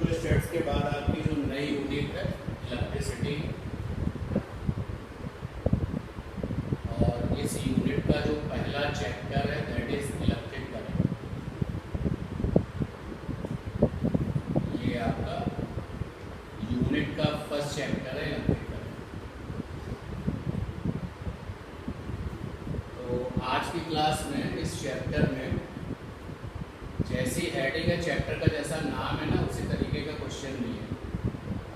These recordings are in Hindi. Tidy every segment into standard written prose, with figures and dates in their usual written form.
इलेक्ट्रोस्टैटिक्स के बाद आपकी जो नई यूनिट है इलेक्ट्रिसिटी, और इस यूनिट का जो पहला चैप्टर है दैट इज इलेक्ट्रिक करंट। ये आपका यूनिट का फर्स्ट चैप्टर है इलेक्ट्रिक करंट। तो आज की क्लास में इस चैप्टर में जैसी हेडिंग है, चैप्टर का जैसा नाम है ना, उसी तरीके का क्वेश्चन भी है।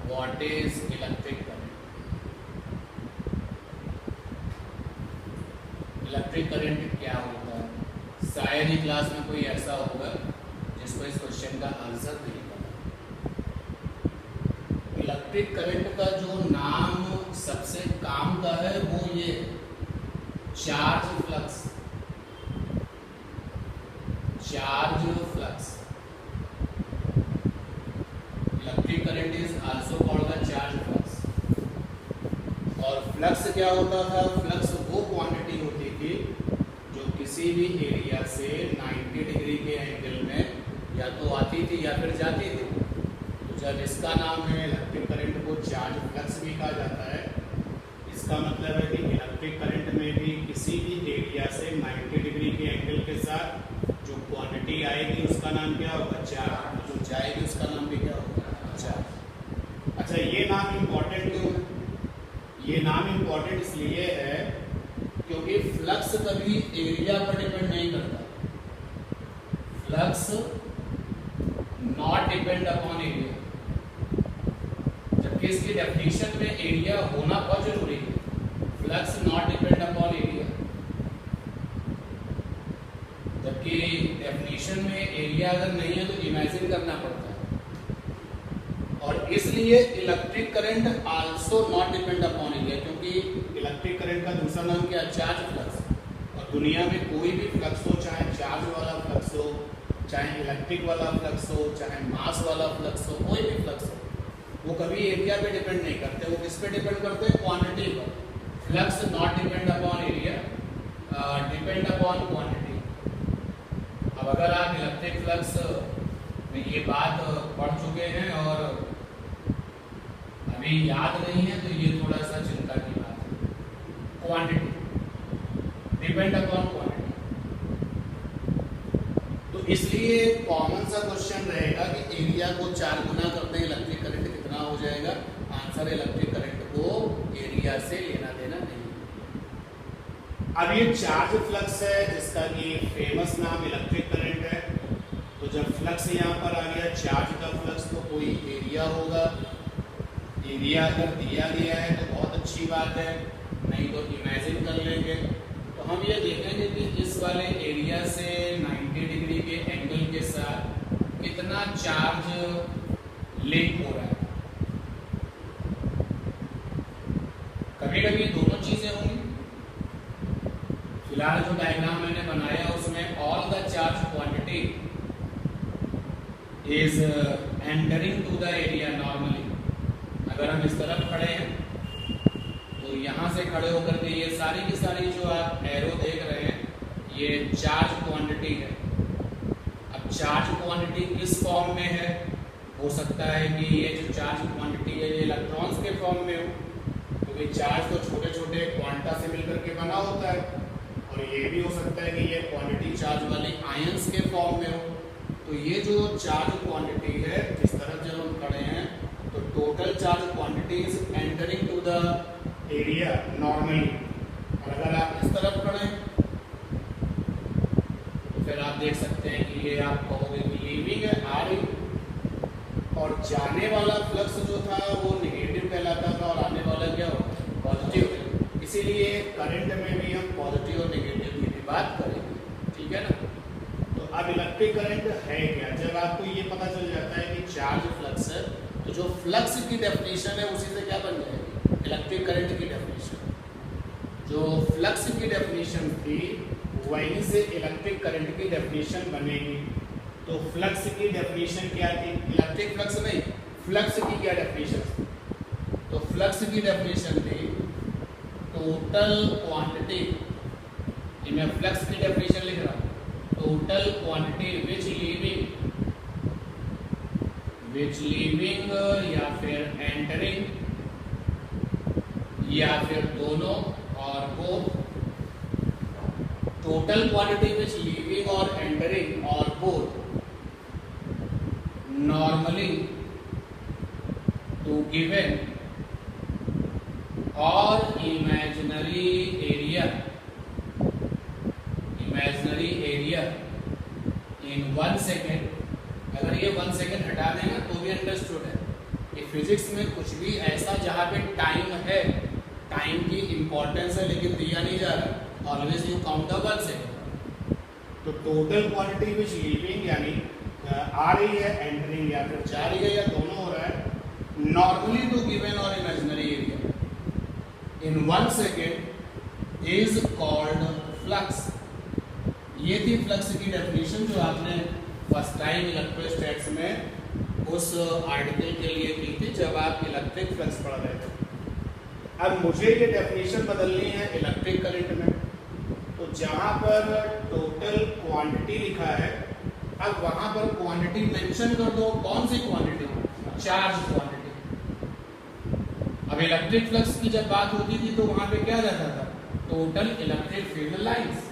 What is electric current? Electric current क्या होता है? शायद ही क्लास में कोई ऐसा होगा जिसको इस क्वेश्चन का आंसर नहीं पता। इलेक्ट्रिक करंट का जो नाम सबसे काम का है वो ये charge flux. Charge flux, electric current is also called the charge flux. और फ्लक्स क्या होता था? फ्लक्स वो क्वांटिटी होती थी जो किसी भी एरिया से 90 डिग्री के एंगल में या तो आती थी या फिर जाती थी। तो जब इसका नाम है इलेक्ट्रिक करंट को चार्ज फ्लक्स भी कहा जाता है। इसका मतलब है कि इलेक्ट्रिक करंट में भी किसी भी एरिया से 90 डिग्री के एंगल के साथ जो क्वांटिटी आएगी उसका नाम क्या होगा? चार्ज। जो जाएगी उसका नाम भी क्या होगा? चार्ज। अच्छा, ये नाम इम्पोर्टेंट क्यों है? ये नाम इम्पोर्टेंट इसलिए है क्योंकि फ्लक्स कभी एरिया पर डिपेंड नहीं करता। Flux not depend upon area, जबकि इसकी डेफिनेशन में एरिया होना बहुत जरूरी है। Flux not depend upon area, जबकि डेफिनेशन में एरिया अगर नहीं है तो इमेजिन करना पड़ता है। और इसलिए electric current also not depend upon area, क्योंकि इलेक्ट्रिक करंट का दूसरा नाम क्या है? Charge flux. और दुनिया में कोई भी फ्लक्स हो, चाहे चार्ज वाला फ्लक्स हो, चाहे इलेक्ट्रिक वाला फ्लक्स हो, चाहे मास वाला फ्लक्स हो, कोई भी फ्लक्स हो, वो कभी एरिया पे डिपेंड नहीं करते। वो किस पे डिपेंड करते हैं? क्वांटिटी पर। Flux not depend upon area, depend upon quantity. अब अगर आप इलेक्ट्रिक फ्लक्स में ये बात पढ़ चुके हैं और अभी याद नहीं है तो ये थोड़ा सा चिंता की बात है। Quantity depend upon quantity. तो इसलिए कॉमन सा क्वेश्चन रहेगा कि एरिया को 4 गुना करते हैं इलेक्ट्रिक करंट कितना हो जाएगा? आंसर इलेक्ट्रिक करंट को एरिया से लेना देना नहीं। अब ये चार्ज फ्लक्स है जिसका कि फेमस नाम इलेक्ट्रिक करंट है। तो जब फ्लक्स यहाँ पर आ गया चार्ज का फ्लक्स, तो कोई एरिया होगा। एरिया अगर दिया गया है तो बहुत अच्छी बात है, नहीं तो इमेजिन कर लेंगे। तो हम ये देखेंगे कि इस वाले एरिया से 90 डिग्री के एंगल के साथ कितना चार्ज लिंक हो रहा है। कभी कभी दोनों चीजें होंगी। फिलहाल जो डायग्राम मैंने बनाया उसमें all the charge quantity is entering to the area normally. अगर हम इस तरफ खड़े हैं तो यहाँ से खड़े होकर के ये सारी की सारी जो आप एरो देख रहे हैं ये चार्ज क्वांटिटी है। अब चार्ज क्वांटिटी किस फॉर्म में है? हो सकता है कि ये जो चार्ज क्वांटिटी है ये इलेक्ट्रॉन्स के फॉर्म में हो, क्योंकि चार्ज तो छोटे छोटे क्वांटा से मिलकर के बना होता है। और ये भी हो सकता है कि ये क्वांटिटी चार्ज वाले आयंस के फॉर्म में हो। तो ये जो चार्ज क्वांटिटी है, इस तरफ जब हम खड़े हैं तो total charge quantity is entering to the area normally. और अगर आप इस तरफ खड़े तो फिर आप देख सकते हैं कि ये आप कहोगे कि लीविंग है, आ रही, और जाने वाला फ्लक्स जो था वो नेगेटिव कहलाता था और आने वाला क्या हो? पॉजिटिव। इसीलिए करंट में भी हम पॉजिटिव और नेगेटिव की भी बात करेंगे, ठीक है ना। तो अब इलेक्ट्रिक करंट है क्या? जब आपको ये पता चल जाता है कि चार्ज फ्लक्स है, तो जो फ्लक्स की डेफिनेशन है उसी से क्या बन जाएगी? इलेक्ट्रिक करंट की डेफिनेशन। जो फ्लक्स की डेफिनेशन थी वहीं से इलेक्ट्रिक करंट की डेफिनेशन बनेगी। तो फ्लक्स की डेफिनेशन क्या थी? इलेक्ट्रिक फ्लक्स नहीं, फ्लक्स की क्या डेफिनेशन थी? तो फ्लक्स की डेफिनेशन थी टोटल क्वांटिटी। ये मैं फ्लक्स की डेफिनेशन लिख रहा हूँ। Total quantity which leaving which leaving या फिर एंटरिंग या फिर दोनों और both, total quantity which leaving और एंटरिंग और बोथ नॉर्मली टू गिवन और इमेजिनरी एरिया इन 1 सेकेंड। अगर ये 1 सेकेंड हटा देना तो भी अंडरस्टूड है कि फिजिक्स में कुछ भी ऐसा जहाँ पे टाइम है, टाइम की इंपॉर्टेंस है लेकिन दिया नहीं जा रहा, always you count the 1 second. तो टोटल क्वांटिटी विच लीविंग यानी आ रही है, एंटरिंग या फिर जा रही है या दोनों हो रहा है, नॉर्मली टू गिवन और imaginary area in 1 second is called flux. ये थी फ्लक्स की डेफिनेशन जो आपने फर्स्ट टाइम इलेक्ट्रोस्टैटिक्स में उस आर्टिकल के लिए की थी जब आप इलेक्ट्रिक फ्लक्स पढ़ रहे थे। अब मुझे ये डेफिनेशन बदलनी है इलेक्ट्रिक करंट में, तो जहां पर टोटल क्वांटिटी लिखा है अब वहां पर क्वांटिटी मेंशन कर दो। कौन सी क्वांटिटी? Charge quantity. अब इलेक्ट्रिक फ्लक्स की जब बात होती थी तो वहां पे क्या रहता था? Total electric field lines.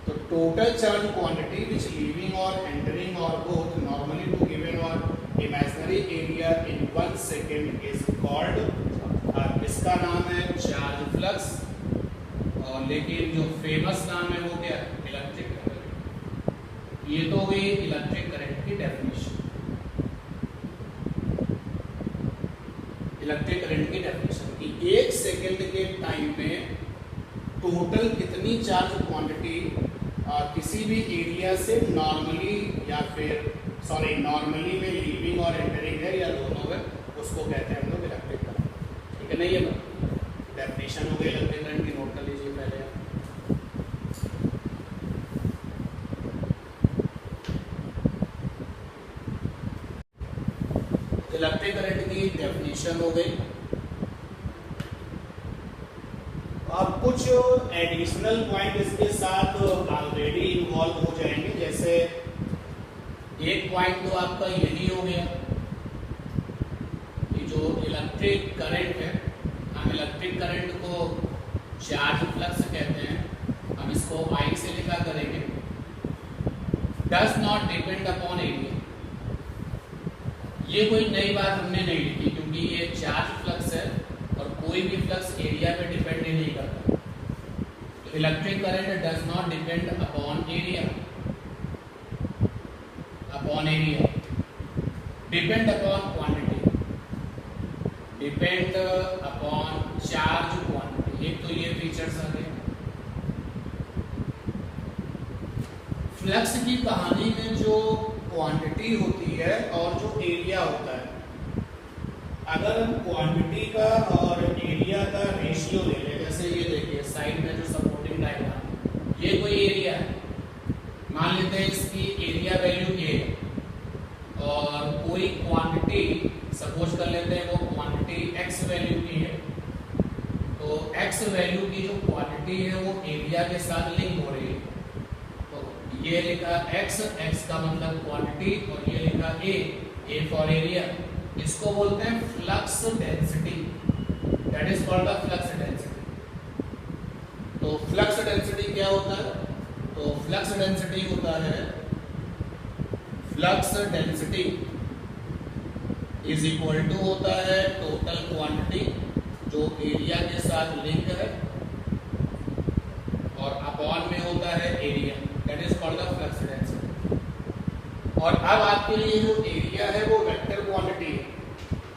तो total charge quantity which leaving और एंटरिंग और बोथ नॉर्मली टू गिवन और imaginary area in 1 second is called, इसका नाम है चार्ज फ्लक्स। और लेकिन जो फेमस नाम है वो क्या है? Electric current. ये तो हुई इलेक्ट्रिक करंट की डेफिनेशन। इलेक्ट्रिक करंट की डेफिनेशन कि 1 सेकेंड के टाइम में टोटल कितनी चार्ज क्वांटिटी किसी भी एरिया से नॉर्मली या फिर नॉर्मली में लीविंग और एंटरिंग है या दोनों है, उसको कहते हैं हम लोग इलेक्ट्रिक करंट। ठीक है ना? ये डेफिनेशन हो गई इलेक्ट्रिक करंट की, नोट कर लीजिए पहले। इलेक्ट्रिक करंट की डेफिनेशन हो गई। अब कुछ एडिशनल पॉइंट इसके साथ ऑलरेडी इन्वॉल्व हो जाएंगे। जैसे एक पॉइंट तो आपका यही हो गया कि जो इलेक्ट्रिक करंट है, हम इलेक्ट्रिक करंट को चार्ज फ्लक्स कहते हैं। हम इसको I से लिखा करेंगे। Does not depend upon area. ये कोई नई बात हमने नहीं लिखी क्योंकि ये चार्ज फ्लक्स है और कोई भी फ्लक्स एरिया पे डिपेंड ही नहीं करता। तो electric current does not depend upon area. Depend upon quantity, depend upon charge quantity. एक तो ये फीचर्स आ गए। फ्लक्स की कहानी में जो क्वांटिटी होती है और जो एरिया होता है, अगर हम क्वांटिटी का और एरिया का रेशियो ले लें, जैसे ये देखिए साइड में जो सपोर्टिंग डायग्राम, ये कोई एरिया है, मान लेते हैं इसकी एरिया वैल्यू ये और कोई क्वांटिटी सपोज कर लेते हैं वो क्वांटिटी x वैल्यू की है। तो x वैल्यू की जो क्वांटिटी है वो एरिया के साथ लिंक हो रही है। तो ये लिखा x, x का मतलब क्वांटिटी, और ये लिखा a फॉर एरिया। इसको बोलते हैं flux density. That is called the flux density. तो फ्लक्स डेंसिटी क्या होता है? तो फ्लक्स डेंसिटी होता है, flux density is equal to होता है टोटल क्वांटिटी जो एरिया के साथ लिंक है, और अपॉन में होता है area. That is called the flux density. और अब आपके लिए जो एरिया है वो वेक्टर क्वांटिटी है।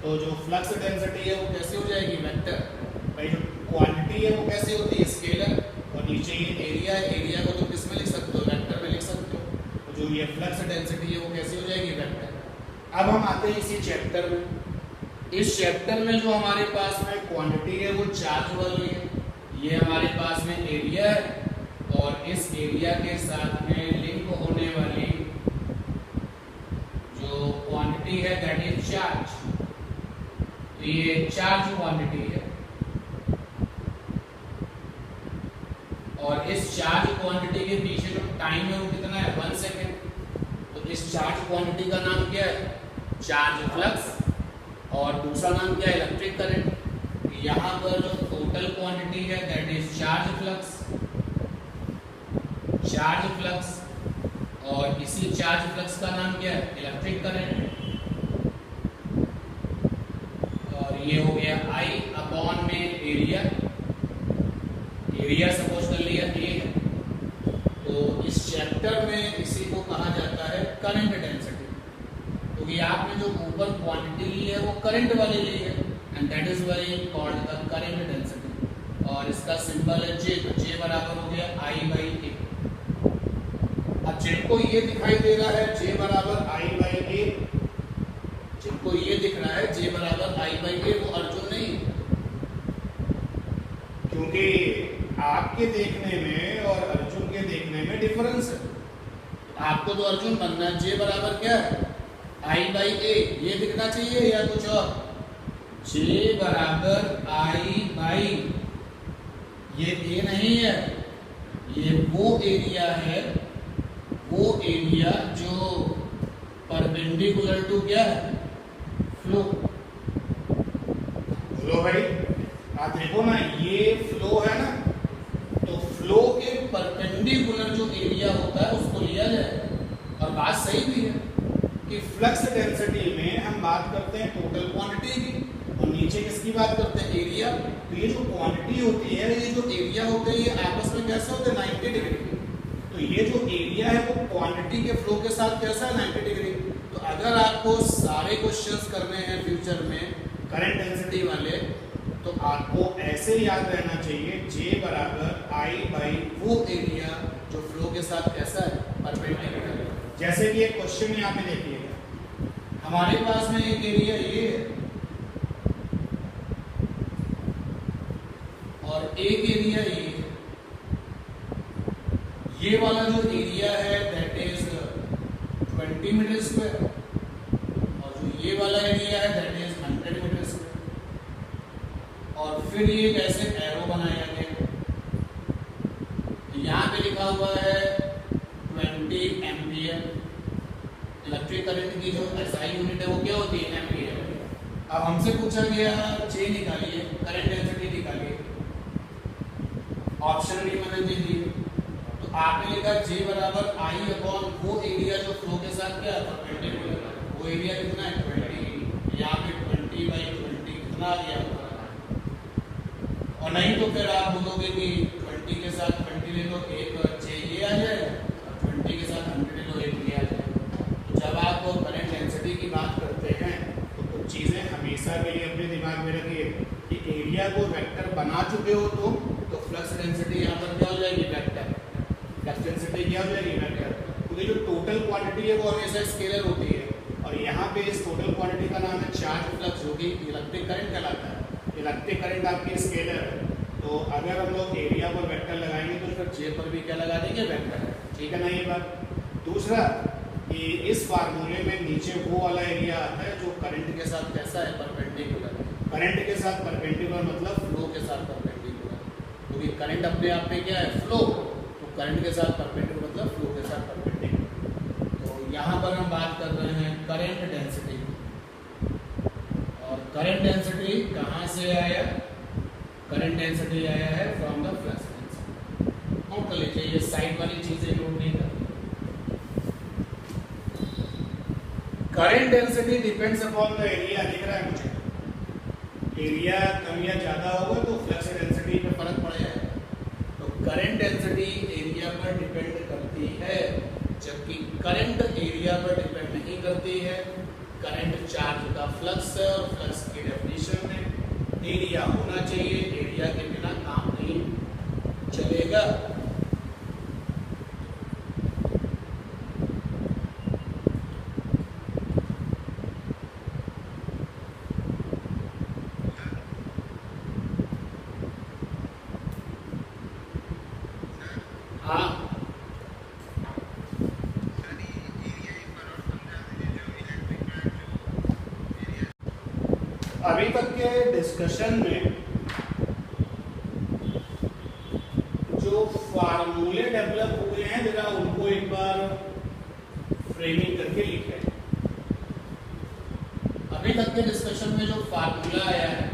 तो जो फ्लक्स डेंसिटी है वो कैसे हो जाएगी? वेक्टर। भाई जो क्वांटिटी है वो कैसे होती है? स्केलर। और नीचे ये एरिया है, एरिया को तो किस में लिख सकते हो? वेक्टर में लिख सकते हो। तो जो ये फ्लक्स डेंसिटी है वो कैसे हो जाएगी? वेक्टर। अब हम आते हैं इसी चैप्टर में। इस चैप्टर में जो हमारे पास में क्वांटिटी है वो चार्ज वाली है, ये हमारे पास में एरिया है, और इस एरिया के साथ में लिंक होने वाली जो क्वांटिटी है दैट इज चार्ज। तो ये चार्ज क्वांटिटी है, और इस चार्ज क्वांटिटी के पीछे जो टाइम है वो कितना है? 1 सेकेंड। तो इस चार्ज क्वांटिटी का नाम क्या है? चार्ज फ्लक्स, और दूसरा नाम क्या है, इलेक्ट्रिक करंट। यहाँ पर जो टोटल क्वांटिटी है दैट इज चार्ज फ्लक्स, और इसी चार्ज फ्लक्स का नाम क्या है, इलेक्ट्रिक करंट। और ये हो गया आई अपॉन में एरिया सपोज कर लिया ए है। तो इस चैप्टर में इसी को कहा जाता है करंट डेंसिटी, क्योंकि आपने जो ऊपर क्वांटिटी ली है वो करंट वाली ली है, and that is why called the current density. और इसका सिंबल है जे, तो जे बराबर हो गया आई बाई ए। अब जिनको ये दिखाई दे रहा है जे बराबर आई बाई ए, जिनको ये दिख रहा है जे बराबर आई बाई ए, वो अर्जुन नहीं, क्योंकि आपके देखने में और अर्जुन के देखने में डिफरेंस है। आपको तो अर्जुन बनना है, जे बराबर क्या है, आई बाई ए, ये दिखना चाहिए या कुछ और। जे बराबर आई बाई, ये ए नहीं है, ये वो एरिया है, वो एरिया जो परपेंडिकुलर टू क्या है, फ्लो। बोलो भाई, आप देखो ना, ये फ्लो है ना, तो फ्लो के परपेंडिकुलर जो एरिया होता है उसको लिया जाए। और बात सही भी है कि फ्लक्स डेंसिटी में हम बात करते हैं टोटल क्वांटिटी की, और नीचे किसकी बात करते हैं, एरिया। तो ये जो क्वांटिटी होती है, ये जो एरिया होते हैं, ये आपस में कैसे होते हैं, 90 डिग्री। तो ये जो एरिया है वो क्वांटिटी के फ्लो के साथ कैसा है, 90 डिग्री। तो अगर आपको सारे क्वेश्चंस करने हैं फ्यूचर में करंट डेंसिटी वाले, तो आपको ऐसे याद रहना चाहिए, जे बराबर आई बाई वो एरिया जो फ्लो के साथ कैसा है, परपेंडिकुलर। जैसे कि एक क्वेश्चन यहाँ पे देखिएगा, हमारे पास में एक एरिया ये है और एक एरिया ये है। ये वाला जो एरिया है दैट इज 20 मीटर स्क्वायर, और जो ये वाला एरिया है दैट इज 100 मीटर स्क्वायर। और फिर ये कैसे एरो बनाया गया, यहाँ पे लिखा हुआ है 20 एम्पियर। इलेक्ट्रिक करंट की जो एसआई यूनिट है वो क्या होती है, एम्पियर। अब हमसे पूछा गया जे निकालिए, करंट डेंसिटी निकालिए, ऑप्शन भी मैंने दे दिए। तो आपने लिखा जे बराबर आई अपॉन वो एरिया जो फ्लो के साथ क्या है, परपेंडिकुलर। वो एरिया कितना है, 20। यहाँ पे 20 बाई 20 कितना आ गया, और नहीं तो फिर आप बोलोगे कि 20 के साथ 20 ले लो, एक जे ये आ जाए, और 20 के साथ 100 ले लो, एक ये आ जाए। तो जब आप करंट डेंसिटी की बात करते हैं तो कुछ चीज़ें हमेशा के लिए अपने दिमाग में रखिए कि एरिया को वेक्टर बना चुके हो तो फ्लक्स डेंसिटी यहाँ पर क्या हो जाएगी, वेक्टर। फ्लक्स डेंसिटी क्या हो जाएगी, वेक्टर। क्योंकि जो टोटल क्वांटिटी है वो हमेशा स्केलर होती है, और यहाँ पे इस टोटल क्वांटिटी का नाम है चार्ज फ्लक्स, जो कि इलेक्ट्रिक करंट कहलाता है। इलेक्ट्रिक करंट आपकी स्केलर है, तो अगर हम लोग एरिया पर वेक्टर लगाएंगे तो फिर जे पर भी क्या लगा देंगे, वेक्टर। ठीक है ना ये बात। दूसरा कि इस फार्मूले में नीचे वो वाला एरिया आता है जो करंट के साथ कैसा है, परपेंडिकुलर। करंट के साथ परपेंडिकुलर मतलब फ्लो के साथ परपेंडिकुलर, क्योंकि करंट अपने आप में क्या है, फ्लो। तो करंट के साथ परपेंडिकुलर मतलब फ्लो के साथ परपेंडिकुलर। तो यहाँ पर हम बात कर रहे हैं करंट डेंसिटी, और करंट डेंसिटी कहाँ से आया, करंट डेंसिटी आया है from the flux density. Note कर लीजिए, ये साइड वाली चीजें नोट नहीं करनी। Current density depends upon the area. दिख रहा है मुझे, एरिया कम या ज्यादा होगा तो फ्लक्स डेंसिटी पे फर्क पड़ जाएगा। तो करंट डेंसिटी एरिया पर डिपेंड करती है, जबकि करंट एरिया पर डिपेंड नहीं करती है। करंट चार्ज का फ्लक्स है, और फ्लक्स की डेफिनेशन में एरिया होना चाहिए, एरिया के बिना काम नहीं चलेगा। हाँ, अभी तक के डिस्कशन में जो फार्मूले डेवलप हुए हैं, जरा उनको एक बार फ्रेमिंग करके लिखें। अभी तक के डिस्कशन में जो फार्मूला आया है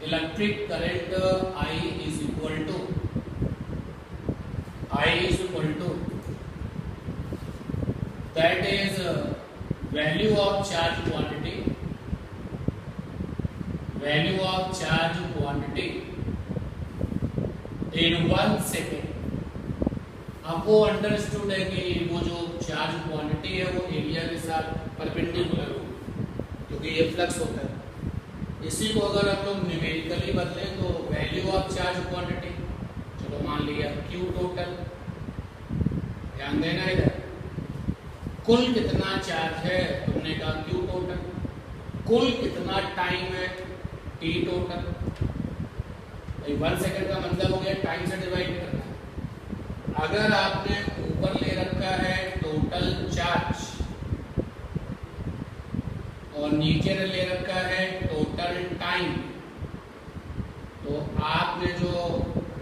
electric current I is equal to that is value of charge quantity in 1 second. अब वो अंडरस्टूड है कि वो जो चार्ज क्वांटिटी है वो एरिया के साथ परपेंडिकुलर हो, क्योंकि ये फ्लक्स होता है। इसी को अगर हम लोग न्यूमेरिकली बदलें तो वैल्यू ऑफ चार्ज क्वांटिटी, चलो मान लिया Q टोटल, ध्यान देना इधर, कुल कितना चार्ज है तुमने कहा Q टोटल, कुल कितना टाइम है T टोटल। 1 सेकंड का मतलब हो गया टाइम से डिवाइड करना। अगर आपने ऊपर ले रखा है टोटल चार्ज और नीचे ले रखा है टोटल टाइम, तो आपने जो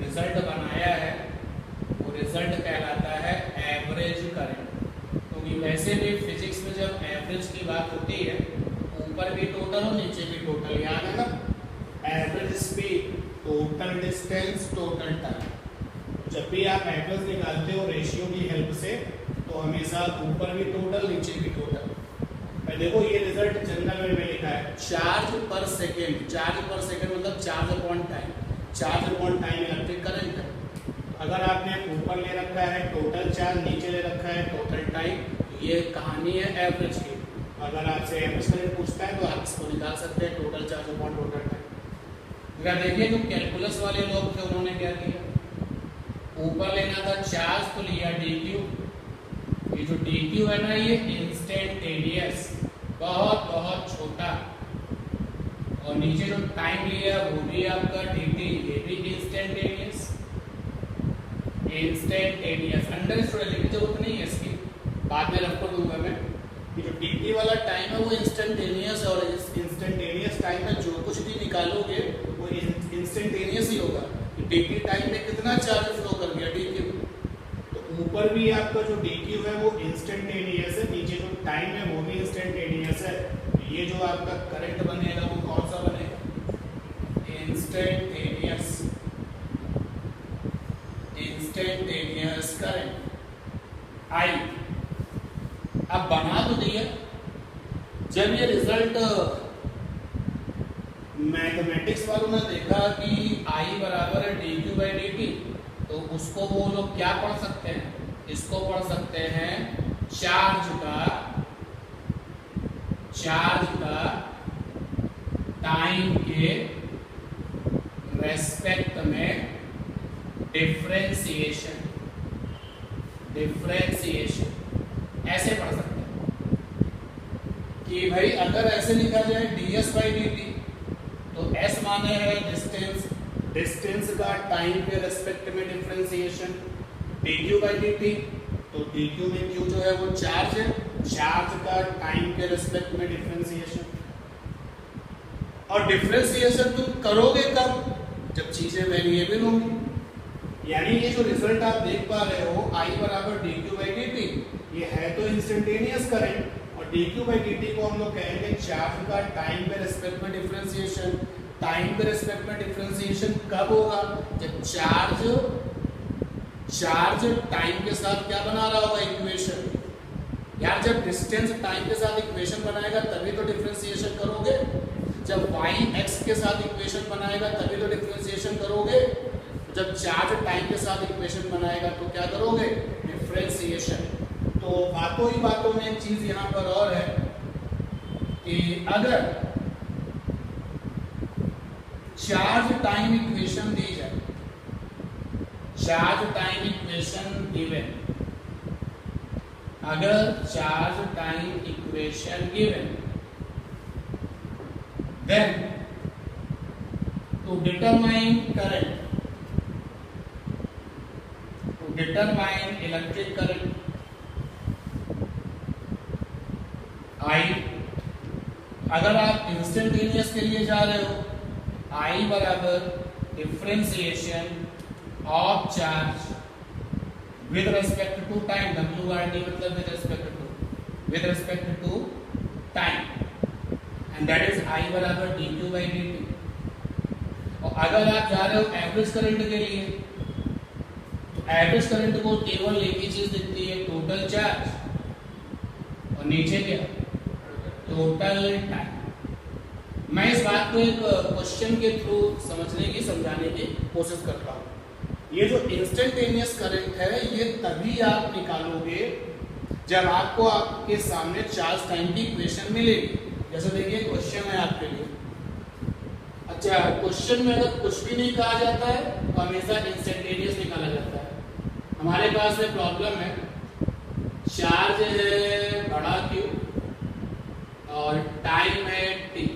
रिजल्ट बनाया है वो रिजल्ट कहलाता है एवरेज करंट। क्योंकि वैसे भी फिजिक्स में जब एवरेज की बात होती है ऊपर भी टोटल और नीचे भी टोटल, याद है ना, average speed, total distance, total time. जब भी आप एवरेज निकालते हो रेशियो की हेल्प से तो हमेशा ऊपर भी टोटल नीचे भी टोटल। देखो ये रिजल्ट जनरल में लिखा है चार्ज पर सेकेंड, चार्ज पर सेकेंड मतलब charge upon time, charge upon time electric current है। अगर आपने ऊपर ले रखा है टोटल चार्ज, नीचे ले रखा है टोटल टाइम, ये कहानी है एवरेज की। अगर आपसे एवरेज करंट पूछता है तो आप इसको निकाल सकते हैं total charge upon total time. देखिए जो कैलकुलस वाले लोग थे उन्होंने क्या किया, ऊपर लेना था चार्ज तो लिया dq। ये जो dq है ना ये इंस्टेंटेनियस, बहुत छोटा, और नीचे जो टाइम लिया वो भी आपका dt, ये भी इंस्टेंटेनियस। अंडरस्टूड लिखने की जरूरत नहीं है इसकी, बाद में रख दूंगा मैं। ये जो dt वाला टाइम है वो इंस्टेंटेनियस, और इस इंस्टेंटेनियस टाइम में जो कुछ भी निकालोगे वो इंस्टेंटेनियस ही होगा। dt टाइम में कितना चार्ज फ्लो कर गया dq, तो ऊपर भी आपका जो dq है वो इंस्टेंटेनियस है, नीचे जो टाइम है वो भी इंस्टेंटेनियस है। ये जो आपका करंट बनेगा वो कौन सा बनेगा, इंस्टेंटेनियस करंट I। अब बना तो दिया, जब ये रिजल्ट मैथमेटिक्स वालों ने देखा कि I बराबर है dq बाई dt, तो उसको वो लोग क्या पढ़ सकते हैं, इसको पढ़ सकते हैं चार्ज का टाइम के रेस्पेक्ट में डिफरेंशिएशन, ऐसे पढ़ सकते हैं कि भाई अगर ऐसे लिखा जाए ds बाई dt, तो s माने है डिस्टेंस का टाइम के रेस्पेक्ट में डिफरेंशिएशन, dq बाई dt, तो dq में q जो है वो चार्ज है, चार्ज का टाइम के रेस्पेक्ट में डिफरेंशिएशन। और डिफरेंशिएशन तुम करोगे कब, जब चीजें वेरिएबल होंगी। यानी ये जो रिजल्ट आप देख पा रहे हो I बराबर dq बाई dt, ये है तो इंस्टेंटेनियस करंट, और dq बाई dt को हम लोग कहेंगे चार्ज का टाइम के रेस्पेक्ट में डिफरेंशिएशन। टाइम के रेस्पेक्ट में डिफरेंशिएशन कब होगा, जब चार्ज टाइम के साथ क्या बना रहा होगा, इक्वेशन। यार जब डिस्टेंस टाइम के साथ इक्वेशन बनाएगा तभी तो डिफरेंशिएशन करोगे, जब y x के साथ इक्वेशन बनाएगा तभी तो डिफरेंशिएशन करोगे, जब चार्ज टाइम के साथ इक्वेशन बनाएगा तो क्या करोगे, डिफरेंशिएशन। तो बातों ही बातों में एक चीज यहाँ पर और है कि अगर चार्ज टाइम इक्वेशन दी जाए, चार्ज टाइम इक्वेशन गिवन, अगर charge time equation given, then to determine current, to determine electric current I, अगर आप इंस्टेंटेनियस के लिए जा रहे हो, I बराबर differentiation of charge with respect to time, WRT मतलब with respect to time. That is I बराबर dq बाई dt। और अगर आप जा रहे हो एवरेज करंट के लिए, तो एवरेज करंट को केवल एक ही चीज दिखती है, टोटल चार्ज, और नीचे क्या, टोटल टाइम। मैं इस बात को एक क्वेश्चन के थ्रू समझाने की कोशिश करता हूँ। ये जो इंस्टेंटेनियस करंट है ये तभी आप निकालोगे जब आपको आपके सामने चार्ज टाइम की इक्वेशन मिलेगी। जैसे देखिए क्वेश्चन है आपके लिए, अच्छा क्वेश्चन में अगर कुछ भी नहीं कहा जाता है तो हमेशा इंस्टेंटेनियस निकाला जाता है। हमारे पास में प्रॉब्लम है, चार्ज है बड़ा Q और टाइम है T,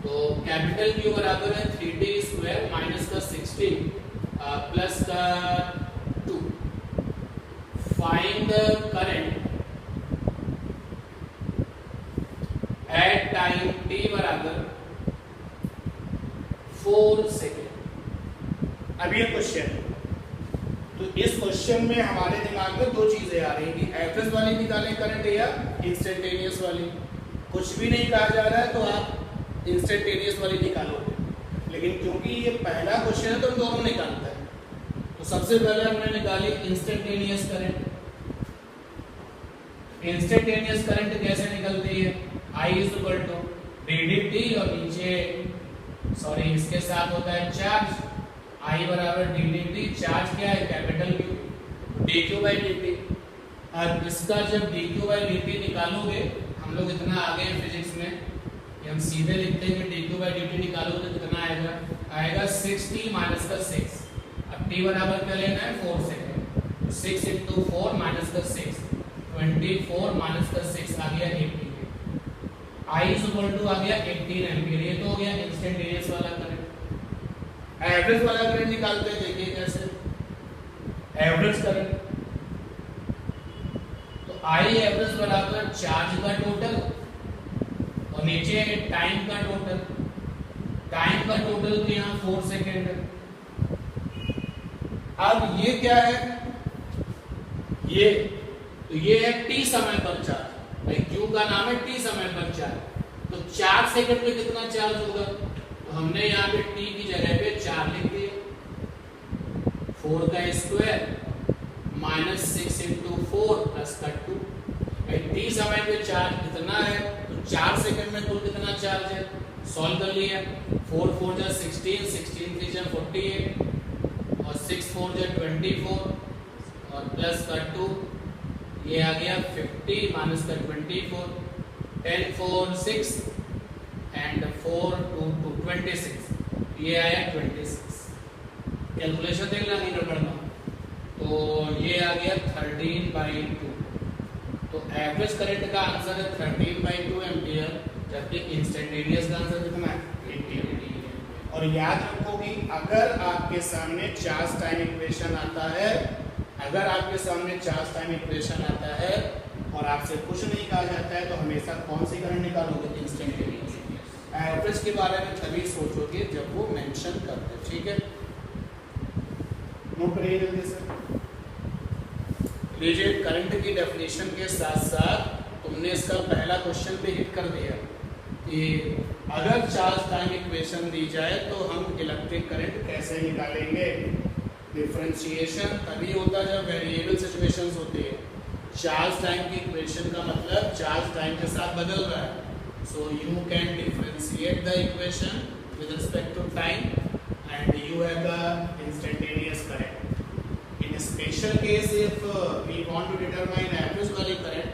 तो कैपिटल Q बराबर है 3t स्क्वायर माइनस का 16 प्लस का 2। Find the current at time t बराबर 4 सेकेंड। अब ये क्वेश्चन, तो इस क्वेश्चन में हमारे दिमाग में दो चीजें आ रही हैं कि एवरेज वाली निकालें करंट या इंस्टेंटेनियस वाली। कुछ भी नहीं कहा जा रहा है तो आप इंस्टेंटेनियस वाली निकालोगे, लेकिन क्योंकि ये पहला क्वेश्चन है तो हम दोनों निकालते हैं। तो सबसे पहले हमने निकाली इंस्टेंटेनियस करंट। इंस्टेंटेनियस करंट कैसे निकलती है, I is equal to dt और नीचे सॉरी इसके साथ होता है चार्ज, I बराबर dt, चार्ज क्या है capital Q, dq by dt। अब इसका जब dq बाई dt निकालोगे, हम लोग इतना आगे हैं फिजिक्स में कि हम सीधे लिखते हैं कि dq बाई dt निकालोगे तो कितना आएगा, आएगा 6t माइनस का 6। अब t बराबर क्या लेना है 4 सेकेंड, 6 इंटू 4 माइनस का 6, 24 माइनस का 6 आ गया 18। I इज इक्वल टू आ गया 18 एम्पीयर। ये तो हो गया इंस्टेंटेनियस वाला करंट। एवरेज वाला करंट निकालते हैं, देखिए कैसे। एवरेज करंट तो I एवरेज बराबर चार्ज का टोटल और नीचे टाइम का टोटल। टाइम का टोटल तो यहाँ 4 सेकेंड है। अब ये क्या है, ये है t समय पर चार्ज, भाई Q का नाम है t समय पर चार्ज। तो 4 सेकंड में कितना चार्ज होगा, तो हमने यहाँ पे t की जगह पे 4 लिख दिया, 4 का स्क्वायर माइनस 6 इंटू 4 प्लस का 2। भाई t समय पे चार्ज कितना है, तो 4 सेकंड में कुल कितना चार्ज है, सॉल्व कर लिया। 4 4 जा 16, 16 3 जा 48 और 6 4 जा 24 और प्लस का 2, ये आ गया 50 माइनस का 24, 10 4 6 एंड 4 2 2 26, ये आया 26। कैलकुलेशन देख लेना नहीं गड़बड़, तो ये आ गया 13/2। तो एवरेज करंट का आंसर है 13/2 एम्पियर, जबकि इंस्टेंटेनियस का आंसर कितना है 18। और याद रखो कि अगर आपके सामने चार्ज टाइम इक्वेशन आता है, अगर आपके सामने चार्ज टाइम इक्वेशन आता है और आपसे कुछ नहीं कहा जाता है, तो हमेशा कौन सी करंट निकालोगे, इंस्टेंटेनियस। एवरेज के बारे में तभी सोचोगे जब वो मेंशन करते हैं, ठीक है। नोट करिए जल्दी से। लीजिए करंट की डेफिनेशन के साथ साथ तुमने इसका पहला क्वेश्चन भी हिट कर दिया कि अगर चार्ज टाइम इक्वेशन दी जाए तो हम इलेक्ट्रिक करंट कैसे निकालेंगे। डिफरेंशिएशन तभी होता है जब वेरिएबल सिचुएशंस होती है। चार्ज टाइम की इक्वेशन का मतलब चार्ज टाइम के साथ बदल रहा है, so you can differentiate the equation with respect to time and you have the instantaneous current. In special case if we want to determine average value current,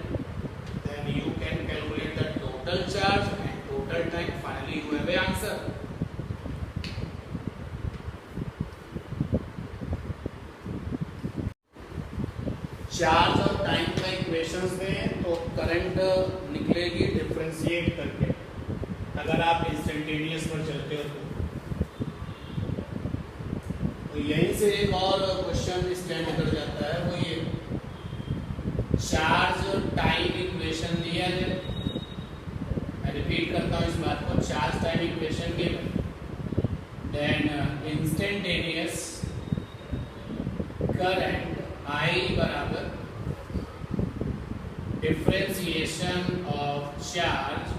then you can calculate the total charge and total time, finally you have an answer। Charge और टाइम का इक्वेशंस में तो करंट निकलेगी डिफरेंशिएट करके, अगर आप इंस्टेंटेनियस पर चलते हो तो यहीं से एक और क्वेश्चन स्टैंड कर जाता है, वो ये चार्ज और टाइम इक्वेशन दिया है। मैं रिपीट करता हूँ इस बात को, charge time equation given, then instantaneous current I बराबर डिफरेंशिएशन ऑफ चार्ज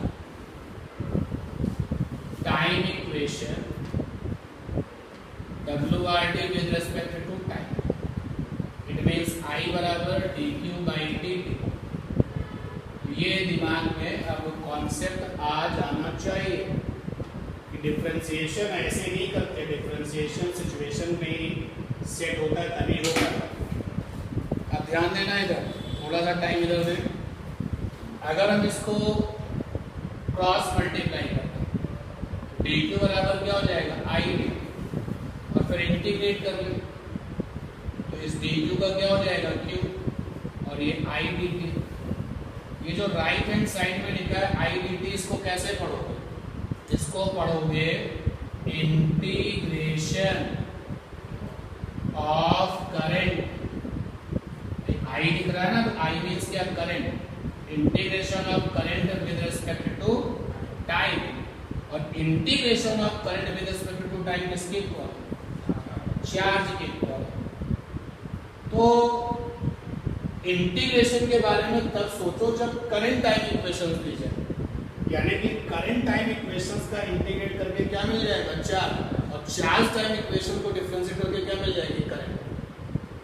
ये दिमाग में अब कॉन्सेप्ट आ जाना चाहिए कि डिफरेंशिएशन ऐसे नहीं करते, डिफरेंशिएशन सिचुएशन में ही सेट होता है, तभी होता है। अब ध्यान देना इधर, थोड़ा सा टाइम इधर दें। अगर हम इसको क्रॉस मल्टीप्लाई करते हैं डी क्यू बराबर क्या हो जाएगा, आई डी, और फिर इंटीग्रेट कर लें तो इस डी क्यू का क्या हो जाएगा, क्यू, और ये आई डी टी। ये जो राइट हैंड साइड में लिखा है आई डी टी, इसको कैसे पढ़ोगे, इसको पढ़ोगे इंटीग्रेशन ऑफ करंट। आई दिख रहा है ना, तो आई मींस क्या, current. Integration of current with respect to time, और integration of current with respect to time किसके इक्वल, चार्ज के इक्वल। तो इंटीग्रेशन के बारे में तब सोचो जब करंट टाइम इक्वेशंस दी जाए, यानी कि करंट टाइम इक्वेशंस का इंटीग्रेट करके क्या मिल जाएगा, चार्ज, और चार्ज टाइम इक्वेशन को डिफरेंशिएट करके क्या मिल जाएगी, करंट।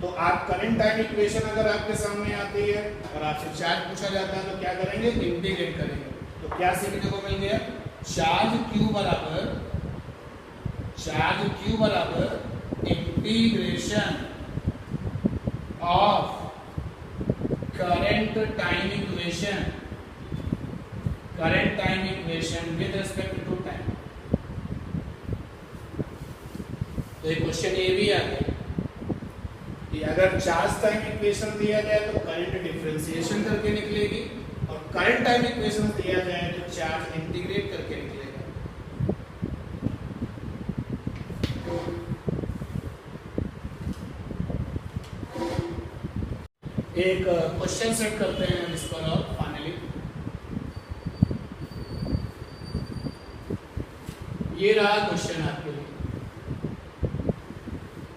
तो आप करंट टाइम इक्वेशन अगर आपके सामने आती है और आपसे चार्ज पूछा जाता है तो क्या करेंगे, इंटीग्रेट करेंगे। तो क्या सीखने को मिल गया, चार्ज क्यू बराबर integration of current time equation with respect to time. तो एक क्वेश्चन ये भी आ गया कि अगर चार्ज टाइम इक्वेशन दिया जाए तो करंट डिफरेंशिएशन करके निकलेगी, और करंट टाइम इक्वेशन दिया जाए तो चार्ज इंटीग्रेट करके निकलेगा। एक क्वेश्चन सेट करते हैं हम इस पर, और फाइनली ये रहा क्वेश्चन आपके लिए।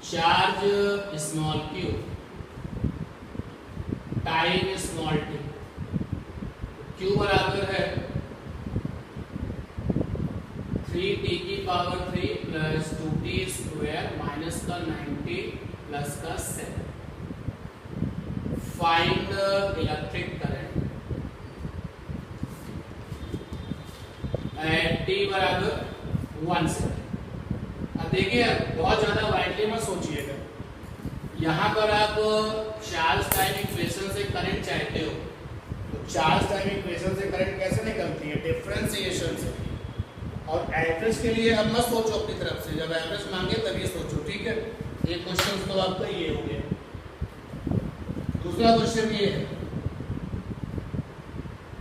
Charge small Q, time small T, Q बराबर है 3t³ प्लस 2t² माइनस का 90 प्लस का 7। Find electric current eight t बराबर 1 सेकेंड। अब देखिए, बहुत ज्यादा वाइडली मत सोचिएगा। यहाँ पर आप चार्ज टाइम इक्वेशन से करंट चाहते हो, तो चार्ज टाइम इक्वेशन से करंट कैसे निकलती है, डिफरेंशिएशन से। और एवरेज के लिए अब मत सोचो अपनी तरफ से, जब एवरेज मांगे तभी सोचो, ठीक है। ये क्वेश्चन तो आपका ये हो गया। दूसरा क्वेश्चन ये है,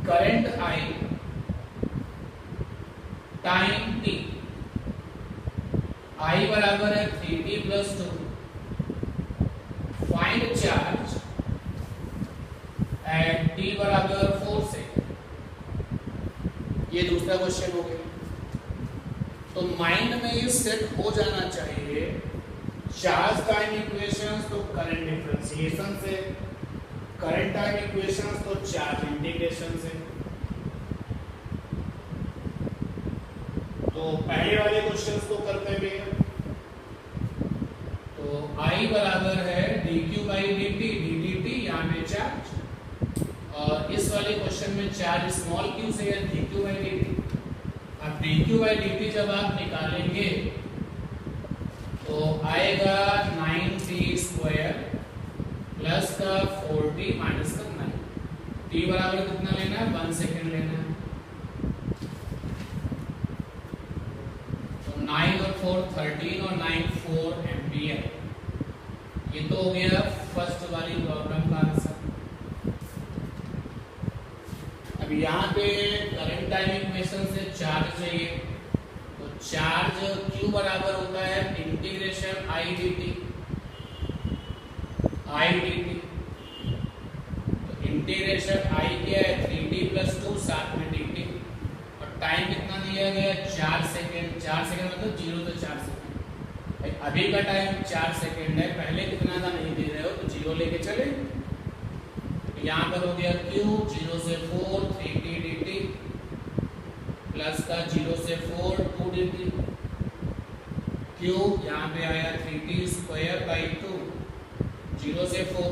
करंट आई टाइम t, आई बराबर है 3t plus 2, find charge at t बराबर 4 सेकेंड। ये दूसरा क्वेश्चन हो गया। तो माइंड में ये सेट हो जाना चाहिए, चार्ज टाइम इक्वेशंस तो करंट डिफरेंशिएशन से, करंट टाइम इक्वेशंस तो चार्ज इंटीग्रेशन से। तो पहले वाले क्वेश्चंस को करते हैं। तो I बराबर है dq/dt, ddt यहाँ पे चार्ज, और इस वाले क्वेश्चन में चार्ज स्मॉल q से है dq/dt। अब dq/dt जब आप निकालेंगे तो आएगा 9t² प्लस का 4t माइनस का 9। t बराबर कितना लेना है, 1 सेकेंड लेना है। तो 9 और 4 13 और 9 4 एम्पियर। ये तो हो गया फर्स्ट वाली प्रॉब्लम का आंसर। अब यहाँ पे करंट टाइम इक्वेशन से चार्ज चाहिए, तो चार्ज Q बराबर होता है इंटीग्रेशन I dt। तो इंटीग्रेशन I क्या है, 3t प्लस 2 साथ में dt, और टाइम कितना दिया गया, 4 सेकेंड। 4 सेकेंड मतलब 0 से 4 सेकेंड। अभी का टाइम 4 सेकेंड है, पहले कितना था नहीं दे रहे हो तो 0 लेके चले। यहाँ पर हो गया Q 0 से 4 3t dt प्लस का 0 से 4 2 dt। Q यहाँ पे आया 3t²/2, 0 से 4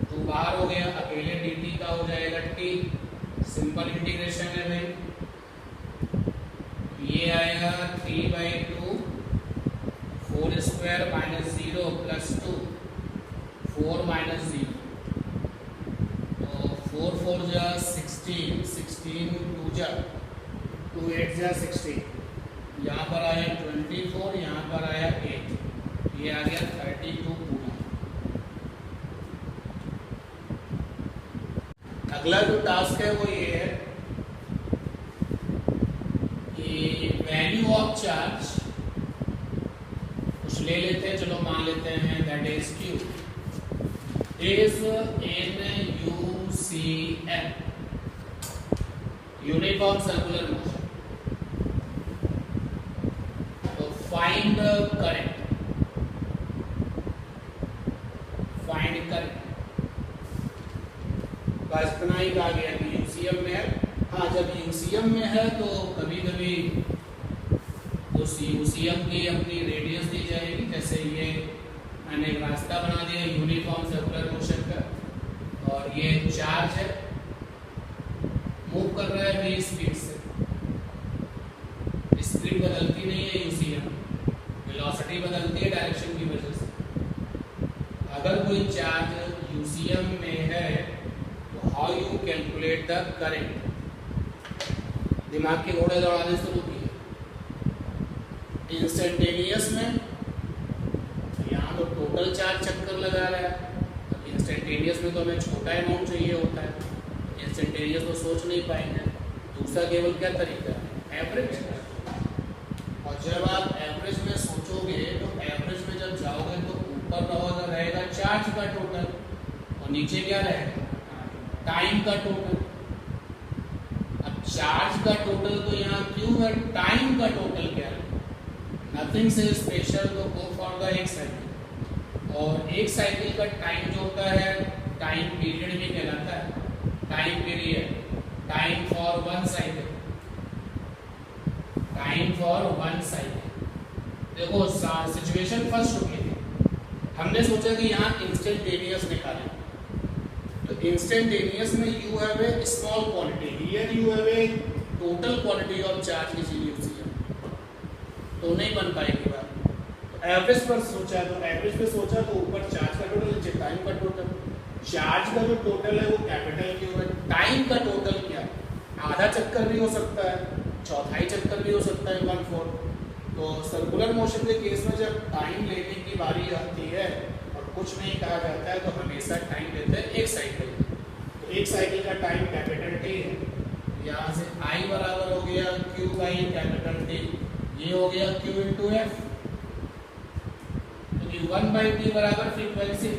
2 बाहर हो गया, अकेले dt का हो जाएगा t सिंपल इंटीग्रेशन है भाई, ये आएगा 3/2 4 स्क्वायर माइनस 0 प्लस 2 4 माइनस 0, तो 4 4 जा 16, 16 2 जा 2 8 जा 16, यहाँ पर आया 24, यहाँ पर आया 8, ये आ गया 32 पूरा। अगला जो टास्क है वो ये है कि वैल्यू ऑफ चार्ज कुछ ले लेते हैं, चलो मान लेते हैं that is Q is in UCM, uniform circular motion. तो फाइंड करंट, फाइंड करंट, बस इतना ही कहा गया कि यूसीएम में है। हाँ, जब यूसीएम में है तो कभी कभी उस यूसीएम की अपनी रेडियस दी जाएगी, जैसे ये मैंने एक रास्ता बना दिया यूनिफॉर्म सर्कुलर मोशन का, और ये चार्ज है, मूव कर रहा है v स्पीड से, स्पीड बदलती नहीं है यूसीएम, वेलोसिटी बदलती है डायरेक्शन की वजह से। अगर कोई चार्ज यूसीएम में है तो how you calculate the current, दिमाग के घोड़े दौड़ाने शुरू किए। इंस्टेंटेनियस में यहाँ तो टोटल चार्ज चक्कर लगा रहा है, इंस्टेंटेनियस में तो हमें छोटा अमाउंट चाहिए होता है, इंस्टेंटेनियस तो सोच नहीं पाएंगे। दूसरा केवल क्या तरीका है, एवरेज। और जब आप एवरेज में सोचोगे तो एवरेज में जब जाओगे तो ऊपर रहेगा चार्ज का टोटल और नीचे क्या रहेगा, टाइम का टोटल। अब चार्ज का टोटल तो यहाँ क्यों है, टाइम का टोटल क्या है, नथिंग से स्पेशल, तो गो फॉर द एक साइकिल। और एक साइकिल का टाइम जो होता है टाइम पीरियड भी कहलाता है, time period, time for one cycle, time for one cycle. देखो सिचुएशन फर्स्ट होगी थी, हमने सोचा कि यहाँ इंस्टेंटेनियस निकालें, तो इंस्टेंटेनियस में you have A small quantity, here you have A total quantity of charge किसी यूसीएम, तो नहीं बन पाएगी बात। तो एवरेज पर सोचा, तो एवरेज पे सोचा तो ऊपर चार्ज का टोटल, नीचे टाइम का टोटल। चार्ज का जो टोटल है वो कैपिटल क्यू है, टाइम का टोटल क्या है, आधा चक्कर भी हो सकता है, चौथाई चक्कर भी हो सकता है, 1/4। तो सर्कुलर मोशन के केस में जब टाइम लेने की बारी आती है और कुछ नहीं कहा जाता है तो हमेशा टाइम लेते हैं एक साइकिल। तो एक साइकिल का टाइम कैपिटल टी है, यहाँ से I बराबर हो गया Q बाई कैपिटल टी, ये हो गया Q इंटू एफ, तो 1/t बराबर फ्रीक्वेंसी,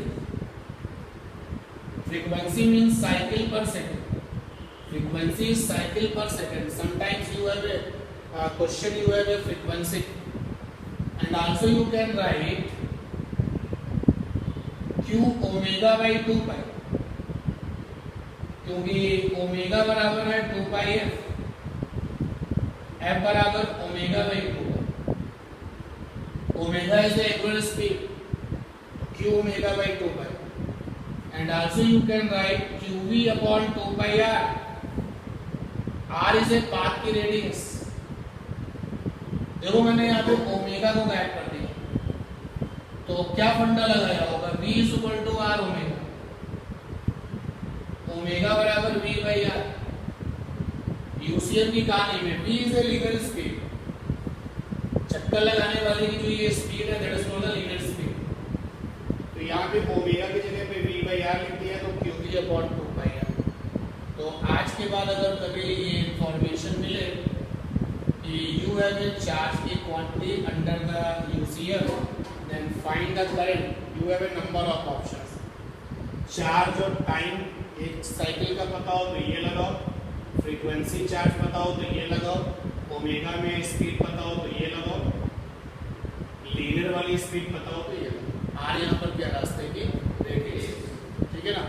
फ्रीक्वेंसी मीन्स साइकिल पर second, frequency is cycle per second. Sometimes you have a question, you have a frequency, and also you can write q omega by 2 pi, क्योंकि ओमेगा बराबर है 2 पाई एफ, एफ बराबर omega by 2, omega is the angular speed, q omega by 2 pi, and also you can write qv upon 2 pi r, r is a path की रेडियस। देखो मैंने यहाँ पे ओमेगा को गायब कर दिया, तो क्या फंडा लगाया होगा, v is equal to r omega, omega बराबर v बाई r। यूसीएम की कहानी में v is a linear speed, चक्कर लगाने वाले की जो ये स्पीड है that is called the linear speed. तो यहाँ पे ओमेगा की जगह पे v बाई r लिख दिया, तो qv अपॉन 2 पाई r। तो आज के बाद अगर कभी ये इंफॉर्मेशन मिले कि यू हैव ए चार्ज की quantity under the UCM, then find the current, you have a number of options. Charge और टाइम एक साइकिल का पता हो तो ये लगाओ, फ्रीक्वेंसी चार्ज पता हो तो ये लगाओ, ओमेगा में स्पीड पता हो तो ये लगाओ, लीनियर वाली स्पीड पता हो तो ये लगाओ। आर यहाँ पर क्या रास्ते की रेडियस, ठीक है ना।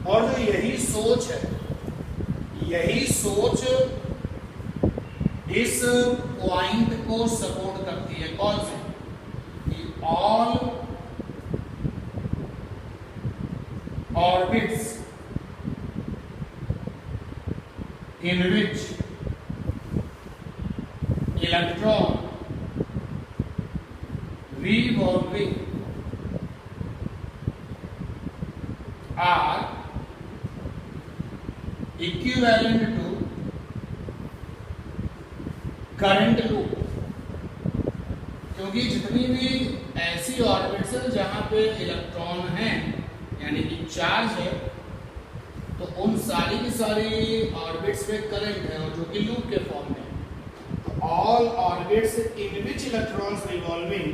और जो यही सोच है, यही सोच इस पॉइंट को सपोर्ट करती है, कौन से, all orbits in which electron revolving are equivalent to current loop. क्योंकि जितनी भी ऐसी ऑर्बिट्स है जहां पे इलेक्ट्रॉन है यानी कि चार्ज है, तो उन सारी की सारी ऑर्बिट्स में करंट है और जो कि लूप के फॉर्म में। All orbits in which electrons revolving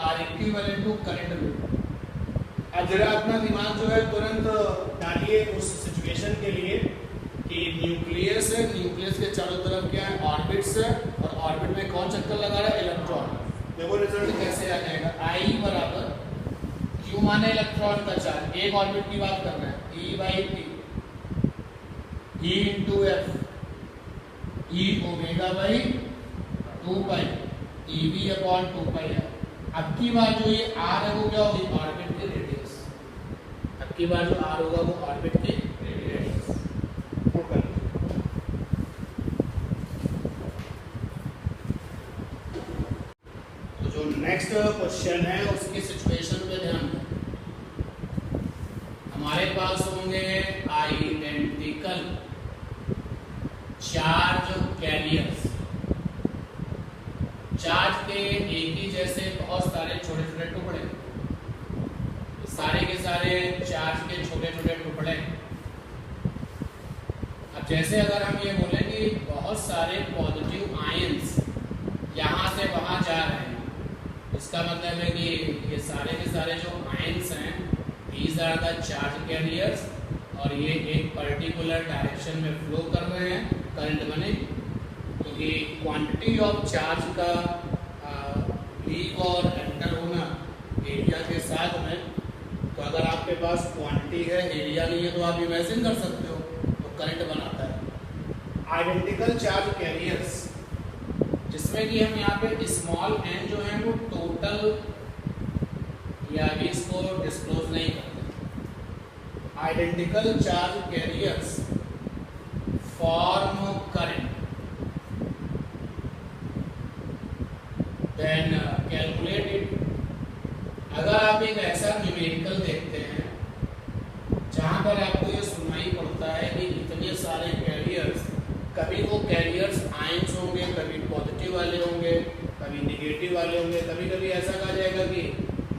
are equivalent to current loop. अब जरा अपना दिमाग जो है तुरंत डालिए उस सिचुएशन के लिए कि न्यूक्लियस है, न्यूक्लियस के चारों तरफ क्या है, ऑर्बिट्स है, और ऑर्बिट में कौन चक्कर लगा रहा है, इलेक्ट्रॉन। देखो रिजल्ट कैसे आ जाएगा, I बराबर Q माने इलेक्ट्रॉन का चार्ज, एक ऑर्बिट की बात कर रहे हैं, E/T E into F E ओमेगा/2 EV/2 अब की बार जो ये R है वो क्या होगी, ऑर्बिट की रेडियस। अब की बार जो R होगा वो ऑर्बिट की रेडियस। तो जो नेक्स्ट क्वेश्चन है उसकी सिचुएशन पे ध्यान दें। हमारे पास होंगे आइडेंटिकल चार्ज कैरियर्स। चार्ज के एक ही जैसे बहुत सारे छोटे छोटे टुकड़े, सारे के सारे चार्ज के छोटे छोटे टुकड़े। अब जैसे अगर हम ये बोले कि बहुत सारे पॉजिटिव आयंस यहाँ से वहाँ जा रहे हैं, इसका मतलब है कि ये सारे के सारे जो आयंस हैं these are the charge carriers और ये एक पर्टिकुलर डायरेक्शन में फ्लो कर रहे हैं, करंट बनेगी। क्योंकि क्वांटिटी ऑफ चार्ज का लीव और एंटर होना एरिया के साथ में, तो अगर आपके पास क्वांटिटी है एरिया नहीं है तो आप इमेजिन कर सकते हो, तो करंट बनाता है। आइडेंटिकल चार्ज कैरियर्स जिसमें कि हम यहाँ पे स्मॉल n जो है वो टोटल या अभी इसको डिस्क्लोज नहीं करते। Identical charge carriers form current, then calculate it. अगर आप एक ऐसा न्यूमेरिकल देखते हैं जहां पर आपको ये सुनाई पड़ता है कि इतने सारे कैरियर्स, कभी वो कैरियर्स आयंस होंगे, कभी पॉजिटिव वाले होंगे, कभी नेगेटिव वाले होंगे, कभी कभी ऐसा कहा जाएगा कि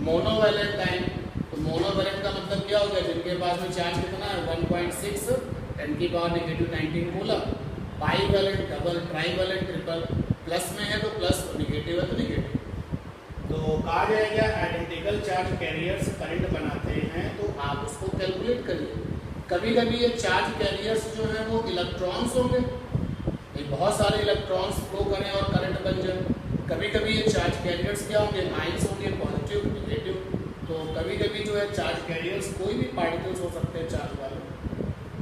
मोनोवैलेंट टाइप। तो मोनोवैलेंट का मतलब क्या होगा, जिनके पास में चार्ज कितना है 1.6 10⁻⁻19 coulomb. Bivalent, double, trivalent, triple, plus में है तो प्लस, निगेटिव है तो निगेटिव। तो कहा जाएगा आइडेंटिकल चार्ज कैरियर्स करंट बनाते हैं, तो आप उसको कैलकुलेट करिए। कभी कभी ये चार्ज कैरियर्स जो हैं वो इलेक्ट्रॉन्स होंगे, बहुत सारे इलेक्ट्रॉन्स फ्लो करें और करंट बन जाए। कभी कभी ये चार्ज कैरियर्स क्या होंगे, आयंस होंगे, पॉजिटिव नेगेटिव। तो कभी कभी जो है चार्ज कैरियर्स कोई भी पार्टिकल्स हो सकते हैं चार्ज वाले।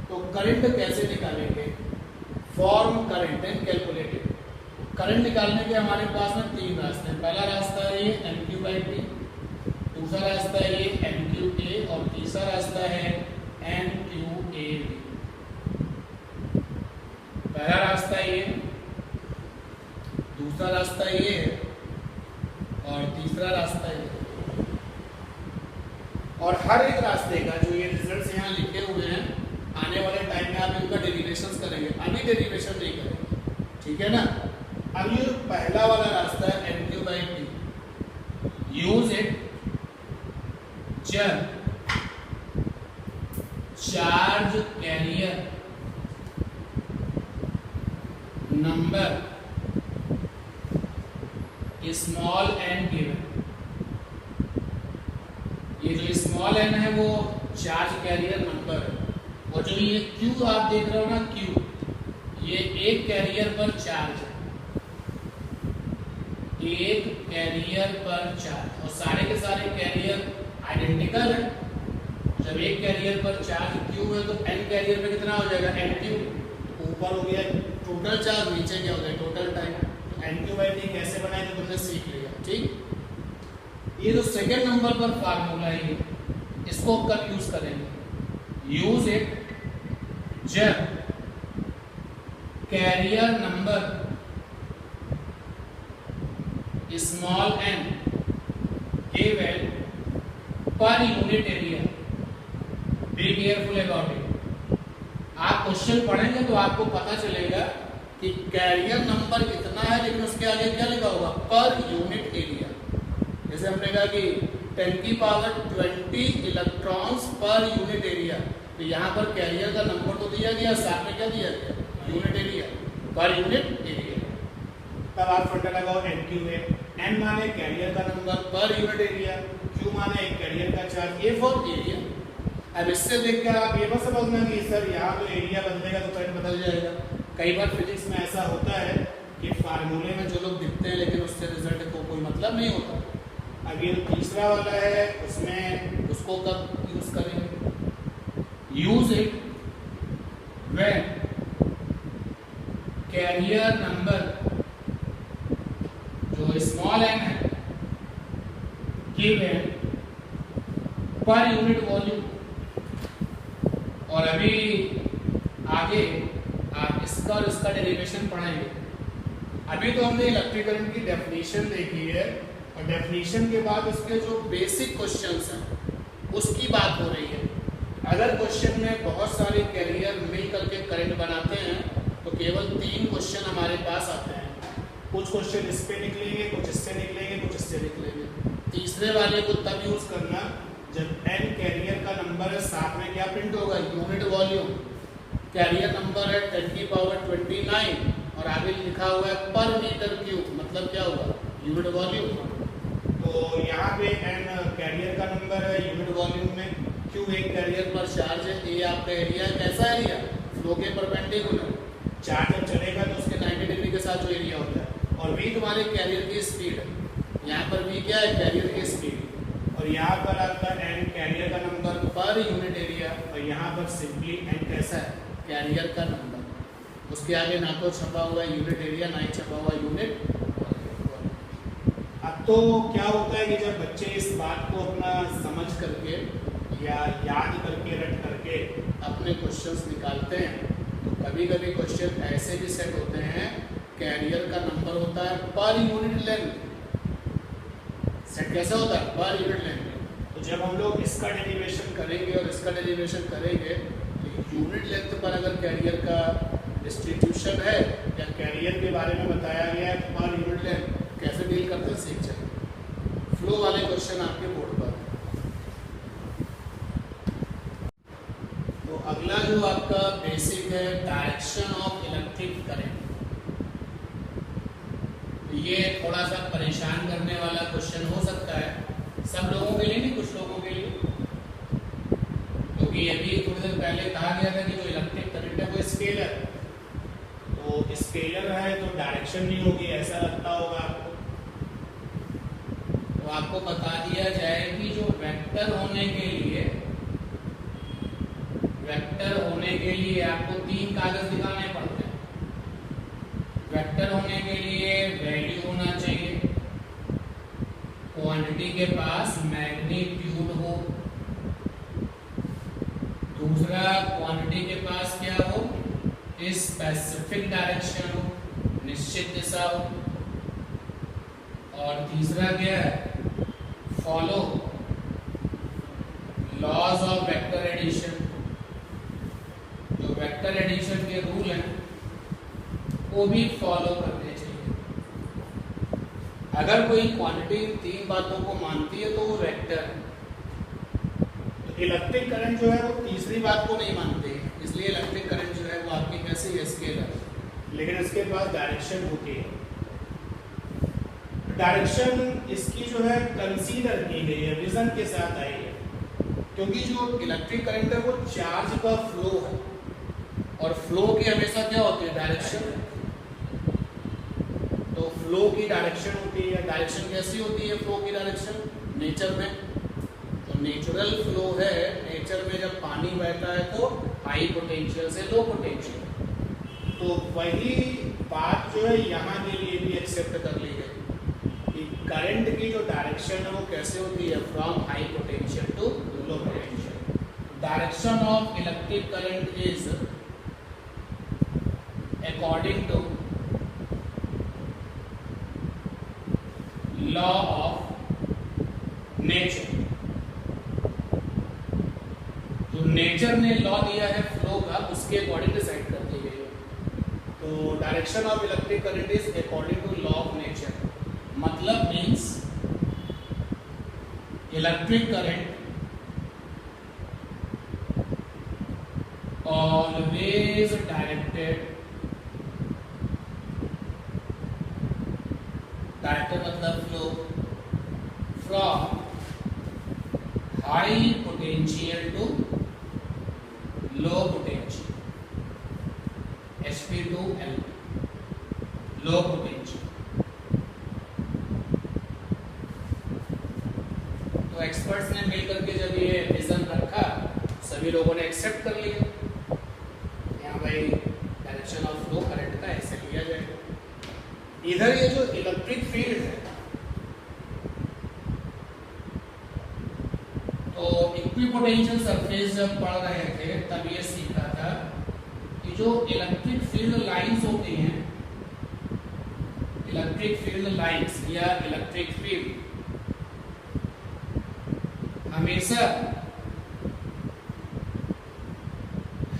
तो करंट कैसे निकालेंगे, form current and calculated. Current निकालने के हमारे पास में तीन रास्ते हैं। पहला रास्ता है ये NQ/T, दूसरा रास्ता है ये NQ/A और तीसरा रास्ता है NQ/A। पहला रास्ता ये, दूसरा रास्ता ये और तीसरा रास्ता ये। और हर एक रास्ते का जो ये रिजल्ट्स यहाँ लिखे हुए हैं, आने वाले टाइम में आप इनका डेरिवेशंस करेंगे, अभी डेरिवेशन नहीं करेंगे, ठीक है ना। अब ये पहला वाला रास्ता है NQ/T, यूज इट जब charge carrier number small n given. ये जो स्मॉल n है वो चार्ज कैरियर नंबर है, और जो ये Q आप देख रहे हो ना, Q ये एक कैरियर पर चार्ज है, एक कैरियर पर चार्ज, और सारे के सारे कैरियर आइडेंटिकल है। जब एक कैरियर पर चार्ज Q है तो n कैरियर पे कितना हो जाएगा, NQ। ऊपर हो गया टोटल चार्ज, नीचे क्या हो गया टोटल टाइम। NQ/T कैसे बनाए तो तुमने सीख लिया, ठीक। ये जो सेकेंड नंबर पर फार्मूला है, इसको कब यूज करेंगे, यूज इट जब carrier number small n given पर unit area. Be careful about it. आप क्वेश्चन पढ़ेंगे तो आपको पता चलेगा कि कैरियर नंबर इतना है, लेकिन उसके आगे क्या लिखा होगा, पर यूनिट एरिया। जैसे हमने कहा कि 10 की पावर 20 इलेक्ट्रॉन्स पर यूनिट एरिया, तो यहाँ पर कैरियर का नंबर तो दिया गया, साथ में क्या दिया गया, यूनिट एरिया, पर यूनिट एरिया। तब आप फंडा लगाओ NQA। N माने कैरियर का नंबर पर यूनिट एरिया, Q माने एक कैरियर का चार्ज, A फॉर एरिया। अब इससे देखकर आप ये मत समझना कि सर यहाँ तो एरिया बदलेगा तो करंट बदल जाएगा। कई बार फिजिक्स में ऐसा होता है कि फार्मूले में जो लोग दिखते हैं लेकिन उससे रिजल्ट को कोई मतलब नहीं होता। अब ये तीसरा वाला है, उसमें उसको कब यूज करेंगे, use it when carrier number जो स्मॉल n है गिवन पर यूनिट वॉल्यूम। और अभी आगे आप इसका और इसका डेरिवेशन पढ़ेंगे। अभी तो हमने इलेक्ट्रिक करंट की डेफिनेशन देखी है, और डेफिनेशन के बाद उसके जो बेसिक क्वेश्चंस हैं उसकी बात हो रही है। अगर क्वेश्चन में बहुत सारे कैरियर मिल करके करंट बनाते हैं तो केवल 3 क्वेश्चन हमारे पास आते हैं। कुछ क्वेश्चन इस पे निकलेंगे, कुछ इससे निकलेंगे, कुछ इससे निकलेंगे। तीसरे वाले को तब यूज करना जब n कैरियर का नंबर है, साथ में क्या प्रिंट होगा, यूनिट वॉल्यूम। कैरियर नंबर है 10 की पावर 29 और आगे लिखा हुआ है पर मीटर क्यूब, मतलब क्या होगा, यूनिट वॉल्यूम। तो यहाँ पे n कैरियर का नंबर है, यूनिट वॉल्यूम में Q एक कैरियर पर चार्ज है, A आपका एरिया है। कैसा एरिया, फ्लो के परपेंडिकुलर। चार्ज जब चलेगा तो उसके 90 डिग्री के साथ जो एरिया होता है, और V तुम्हारे कैरियर की स्पीड है। यहाँ पर V क्या है, कैरियर की स्पीड, और यहाँ पर आपका n कैरियर का नंबर पर यूनिट एरिया, और यहाँ पर सिंपली n कैसा है, कैरियर का नंबर। उसके आगे ना तो छपा हुआ है यूनिट एरिया, ना ही छपा हुआ यूनिट। अब तो क्या होता है कि जब बच्चे इस बात को अपना समझ करके या याद करके रट करके अपने क्वेश्चंस निकालते हैं, तो कभी कभी क्वेश्चन ऐसे भी सेट होते हैं, कैरियर का नंबर होता है पर यूनिट लेंथ। सेट कैसा होता है, पर यूनिट लेंथ। तो जब हम लोग इसका डेरिवेशन करेंगे और इसका डेरिवेशन करेंगे तो यूनिट लेंथ पर अगर कैरियर का डिस्ट्रीब्यूशन है या कैरियर के बारे में बताया गया है पर यूनिट लेंथ कैसे डील करते हैं सीख जाए। फ्लो वाले क्वेश्चन आपके बोर्ड पर। तो अगला जो आपका बेसिक है, डायरेक्शन ऑफ इलेक्ट्रिक करंट। ये थोड़ा सा परेशान करने वाला क्वेश्चन हो सकता है, सब लोगों के लिए नहीं, कुछ लोगों के लिए। क्योंकि अभी थोड़ी देर पहले कहा गया था कि जो इलेक्ट्रिक करंट है वो स्केलर, तो स्केलर है तो डायरेक्शन नहीं होगी, ऐसा लगता होगा आपको। तो आपको बता दिया जाए कि जो वेक्टर होने के लिए आपको 3 कागज दिखाने पड़ते हैं। वेक्टर होने के लिए वैल्यू होना चाहिए, क्वांटिटी के पास मैग्नीट्यूड हो, दूसरा क्वांटिटी के पास क्या हो, स्पेसिफिक डायरेक्शन हो, निश्चित दिशा हो, और तीसरा क्या है, follow laws of vector addition. जो वेक्टर एडिशन के रूल हैं वो भी फॉलो करने चाहिए। अगर कोई क्वांटिटी 3 बातों को मानती है तो वो वेक्टर है। तो इलेक्ट्रिक करंट जो है वो तीसरी बात को नहीं मानती है, इसलिए इलेक्ट्रिक करंट जो है वो आपकी कैसी है, स्केलर, लेकिन इसके पास डायरेक्शन होती है। डायरेक्शन इसकी जो है कंसीडर की गई है, विजन के साथ आई है, क्योंकि जो इलेक्ट्रिक करंट है वो चार्ज का फ्लो है, और फ्लो की हमेशा क्या होती है, डायरेक्शन। तो फ्लो की डायरेक्शन होती है, डायरेक्शन कैसी होती है फ्लो की डायरेक्शन, नेचर में तो नेचुरल फ्लो है, नेचर में जब पानी बहता है तो हाई पोटेंशियल से लो पोटेंशियल, तो वही बात जो है यहाँ के लिए भी एक्सेप्ट कर ली गई कि करंट की जो डायरेक्शन है वो कैसे होती है, from high potential to low potential. Direction of electric current is according to law of nature। जो नेचर ने लॉ दिया है फ्लो का, उसके अकॉर्डिंग डिसाइड कर दी गई है। तो direction of electric current is according to law of nature, मतलब means electric current always directed मतलब flow from high potential to low potential, HP to LP, low potential. तो एक्सपर्ट्स ने मिल करके जब ये विजन रखा, सभी लोगों ने एक्सेप्ट कर लिया, भाई डायरेक्शन ऑफ फ्लो करंट का ऐसे लिया जाएगा। इधर ये जो इलेक्ट्रिक फील्ड है, तो इक्विपोटेंशियल सरफेस जब पढ़ रहे थे तब ये सीखा था कि जो इलेक्ट्रिक फील्ड लाइंस होती हैं, इलेक्ट्रिक फील्ड लाइंस या इलेक्ट्रिक फील्ड हमेशा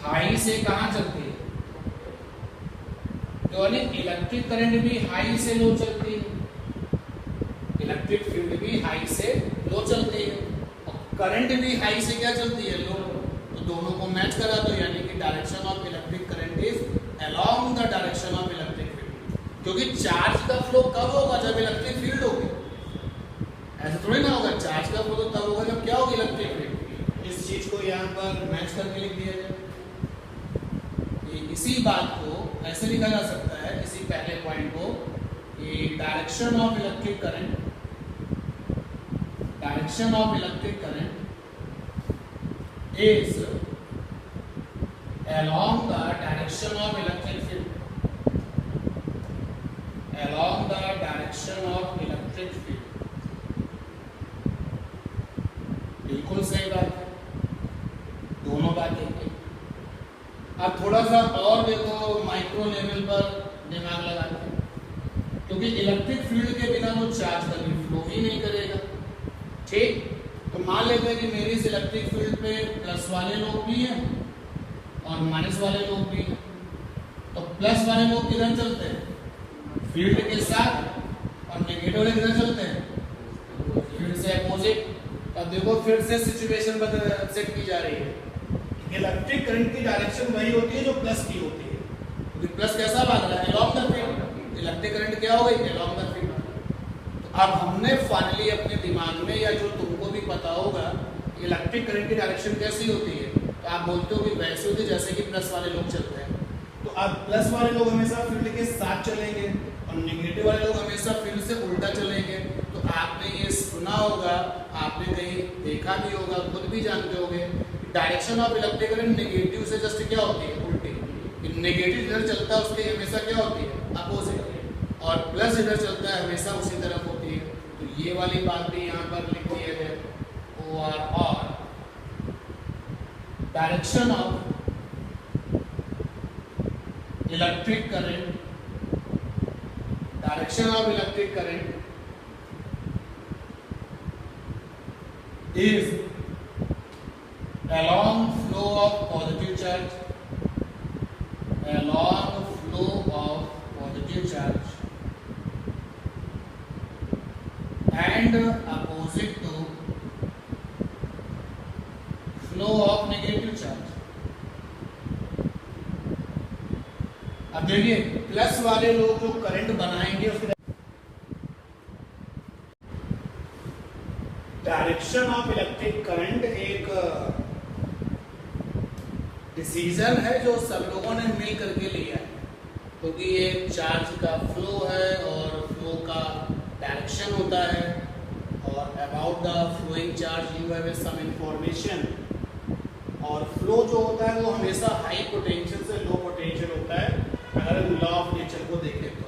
हाई से कहां चलती है, तो इलेक्ट्रिक करंट भी हाई से लो चलती है, इलेक्ट्रिक फील्ड भी हाई से लो चलती है, और करंट भी हाई से क्या चलती है, लो। तो दोनों को मैच करा दो, यानी कि direction of electric current is along the direction of electric field. क्योंकि चार्ज का फ्लो कब होगा, जब इलेक्ट्रिक फील्ड होगी, ऐसा थोड़ी ना होगा। चार्ज का फ्लो तो तब होगा जब क्या होगी, इलेक्ट्रिक फील्ड। इस चीज को यहाँ पर मैच करके लिख दिया जाए। इसी बात को ऐसे लिखा जा सकता है, इसी पहले पॉइंट को, कि direction of electric current, direction of electric current is along the direction of electric field, along the direction of electric field। बिल्कुल सही बात है, दोनों बातें। अब थोड़ा सा और देखो, माइक्रो लेवल पर दिमाग लगाते हैं, क्योंकि इलेक्ट्रिक फील्ड के बिना वो चार्ज कभी फ्लो ही नहीं करेगा। ठीक, तो मान लेते हैं कि मेरी इस इलेक्ट्रिक फील्ड पे प्लस वाले लोग भी हैं और माइनस वाले लोग भी हैं। तो प्लस वाले लोग किधर चलते हैं, फील्ड के साथ, और नेगेटिव वाले किधर चलते हैं, फील्ड से अपोजिट। अब देखो फिर से सिचुएशन सेट की जा रही है। इलेक्ट्रिक करंट की डायरेक्शन वही होती है जो प्लस की होती है, क्योंकि प्लस कैसा भाग रहा है, along the field. Electric current क्या हो गई, अलोंग द फील्ड। तो अब हमने फाइनली अपने दिमाग में, या जो तुमको भी पता होगा, इलेक्ट्रिक करंट की डायरेक्शन कैसी होती है, तो आप बोलते हो कि वैसे होती है जैसे कि प्लस वाले लोग चलते हैं। तो अब प्लस वाले लोग हमेशा फील्ड के साथ चलेंगे और नेगेटिव वाले लोग हमेशा फील्ड से उल्टा चलेंगे। तो आपने ये सुना होगा, आपने कहीं देखा भी होगा, खुद भी जानते होंगे, direction of electric current negative से जस्ट क्या होती है, उल्टी। नेगेटिव इधर चलता है उसके हमेशा क्या होती है, अपोजिट, और प्लस इधर चलता है हमेशा उसी तरफ होती है। तो ये वाली बात भी यहाँ पर लिख दिया है, और direction of electric current, direction of electric current is along flow of positive charge, along flow of positive charge and opposite to flow of negative charge। अब देखिए प्लस वाले लोग जो करंट बनाएंगे उसके डायरेक्शन ऑफ इलेक्ट्रिक करंट एक डिसीजन है जो सब लोगों ने मिल करके लिया है, क्योंकि ये चार्ज का फ्लो है और फ्लो का डायरेक्शन होता है, और about the flowing charge you have some information. और फ्लो जो होता है वो हमेशा हाई पोटेंशियल से लो पोटेंशियल होता है, अगर हम लॉ ऑफ नेचर को देखें तो।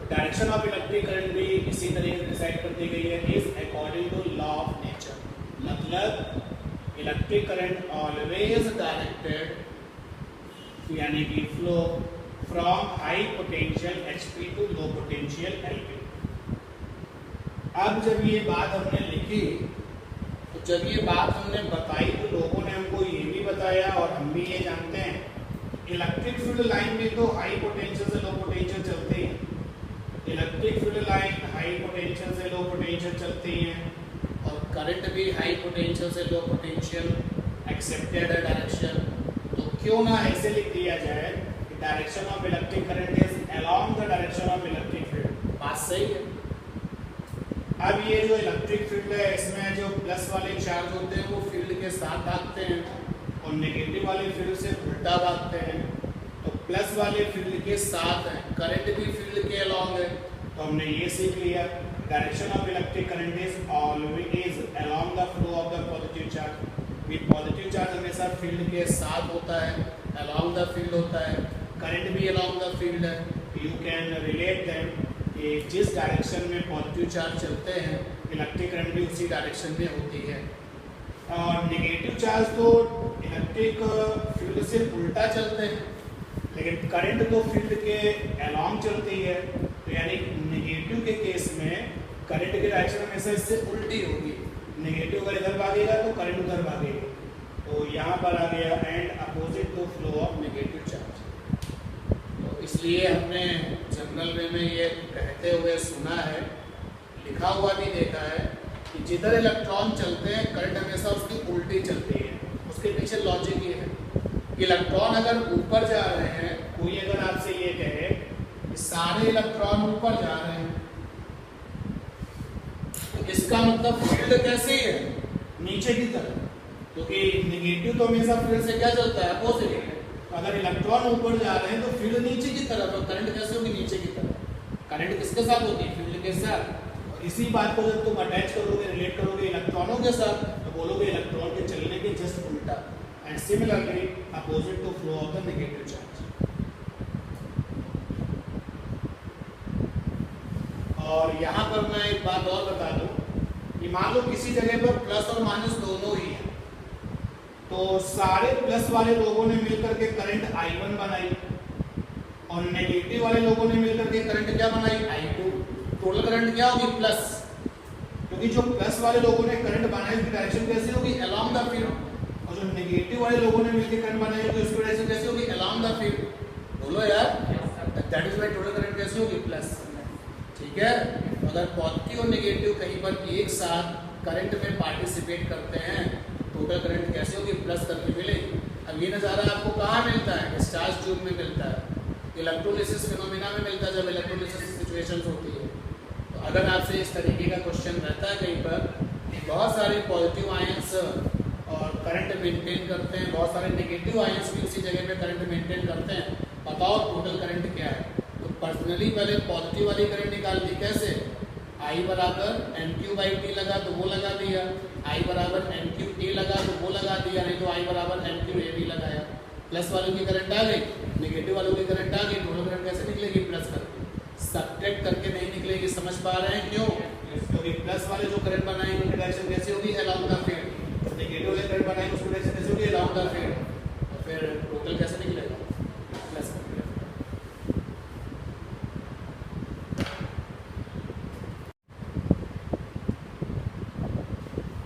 डायरेक्शन ऑफ इलेक्ट्रिक करंट भी इसी तरीके से डिसाइड कर दी गई है, is according to law of nature. मतलब इलेक्ट्रिक करंट ऑलवेज डायरेक्टेड, यानी कि flow from high potential HP to low potential LP। अब जब ये बात हमने लिखी, तो जब ये बात हमने बताई तो लोगों ने हमको ये भी बताया और हम भी ये जानते हैं, इलेक्ट्रिक फील्ड लाइन में तो हाई पोटेंशियल से लो पोटेंशियल चलते हैं, electric field line high potential से लो पोटेंशियल चलती हैं, और करंट भी हाई पोटेंशियल से लो पोटेंशियल एक्सेप्टेड डायरेक्शन। तो क्यों ना ऐसे लिख दिया जाए कि direction of electric current is along the direction of electric field. बात सही है। अब ये जो इलेक्ट्रिक फील्ड है, इसमें जो प्लस वाले चार्ज होते हैं वो फील्ड के साथ भागते हैं और नेगेटिव वाले फील्ड से उल्टा भागते हैं। तो प्लस वाले फील्ड के साथ है, करंट भी फील्ड के अलोंग है, तो हमने ये सीख लिया direction of electric current is always along the flow of the positive charge. ये पॉजिटिव चार्ज हमेशा फील्ड के साथ होता है, अलोंग द फील्ड होता है, करंट भी अलोंग द फील्ड है। यू कैन रिलेट देम कि जिस डायरेक्शन में पॉजिटिव चार्ज चलते हैं इलेक्ट्रिक करंट भी उसी डायरेक्शन में होती है। और नेगेटिव चार्ज तो इलेक्ट्रिक फील्ड से उल्टा चलते हैं, लेकिन करंट तो फील्ड के अलोंग चलती है। तो यानी नेगेटिव के केस में करंट की डायरेक्शन हमेशा इससे उल्टी होगी, नेगेटिव अगर इधर भागेगा तो करंट उधर भागेगा। तो यहाँ पर आ गया and opposite to flow of negative charge. तो इसलिए हमने जनरल वे में ये कहते हुए सुना है, लिखा हुआ भी देखा है कि जिधर इलेक्ट्रॉन चलते हैं करंट हमेशा उसकी उल्टी चलती है। उसके पीछे लॉजिक ये है कि इलेक्ट्रॉन अगर ऊपर जा रहे हैं, कोई अगर आपसे ये कहे कि सारे इलेक्ट्रॉन ऊपर जा रहे हैं, तो इसका मतलब फील्ड कैसी है, नीचे की तरफ, क्योंकि नेगेटिव तो हमेशा फील्ड से क्या चलता है, अपोजिट। अगर इलेक्ट्रॉन ऊपर जा रहे हैं तो फील्ड नीचे की तरफ, और करंट कैसे होगी, नीचे की तरफ। करंट किसके साथ होती है, फील्ड के साथ। और इसी बात को जब तुम अटैच करोगे, रिलेट करोगे इलेक्ट्रॉनों के साथ, तो बोलोगे इलेक्ट्रॉन के चलने के जस्ट उल्टा। And similarly opposite to flow of the negative charge. और यहाँ पर मैं एक बात और बता दूं कि मान लो किसी जगह पर प्लस और माइनस दोनों ही है, तो सारे प्लस वाले लोगों ने मिलकर के करंट I1 बनाई और नेगेटिव वाले लोगों ने मिलकर के करंट क्या बनाई, I2। टोटल करंट क्या होगी, प्लस, क्योंकि जो प्लस वाले लोगों ने करंट बनाई उसकी डायरेक्शन कैसी होगी, अलोंग द फील्ड, और जो नेगेटिव वाले लोगों ने मिलकर करंट बनाई होगी उसकी डायरेक्शन कैसी होगी, अलोंग द फील्ड। बोलो यार, that is why total current कैसी होगी, प्लस। ठीक है। अगर पॉजिटिव और नेगेटिव कहीं पर एक साथ करंट में पार्टिसिपेट करते हैं, टोटल करंट कैसे होगी, प्लस करके मिलेगी। अब ये नज़ारा आपको कहाँ मिलता है, डिस्चार्ज ट्यूब में मिलता है, इलेक्ट्रोलिसिस फिनोमेना में मिलता है, जब इलेक्ट्रोलिसिस सिचुएशंस होती है। तो अगर आपसे इस तरीके का क्वेश्चन रहता है कहीं पर, बहुत सारे पॉजिटिव आयंस और करंट मेंटेन करते हैं, बहुत सारे नेगेटिव आयंस भी उसी जगह पे करंट मेंटेन करते हैं, बताओ टोटल करंट क्या है। तो पर्सनली पहले पॉजिटिव वाली करंट निकाल दी, कैसे, I बराबर NQ/T लगा तो वो लगा दिया, I बराबर NQ/A लगा तो वो लगा दिया, नहीं तो I बराबर NQ/AB लगाया। प्लस वालों की करंट आ गई, नेगेटिव वालों की करंट आ गई, टोटल करंट कैसे निकलेगी, प्लस करके, सब्ट्रैक्ट करके नहीं निकलेगी। समझ पा रहे हैं क्यों, क्योंकि प्लस वाले जो करंट बनाएंगे उनकी डायरेक्शन कैसी होगी, अलोंग द फील्ड, नेगेटिव वाले करंट बनाएंगे उसकी डायरेक्शन कैसी होगी, अलोंग द फील्ड। तो फिर टोटल कैसे निकलेगा, प्लस करके।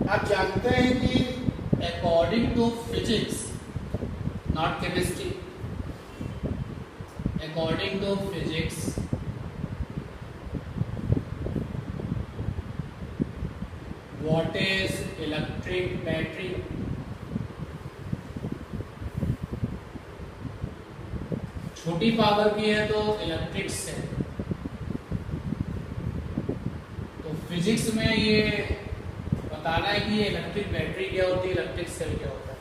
आप जानते हैं कि according to physics, not chemistry, according to physics what is electric battery. छोटी पावर की है तो इलेक्ट्रिक सेल। तो फिजिक्स में ये बताना है कि ये इलेक्ट्रिक बैटरी क्या होती है, इलेक्ट्रिक सेल क्या होता है।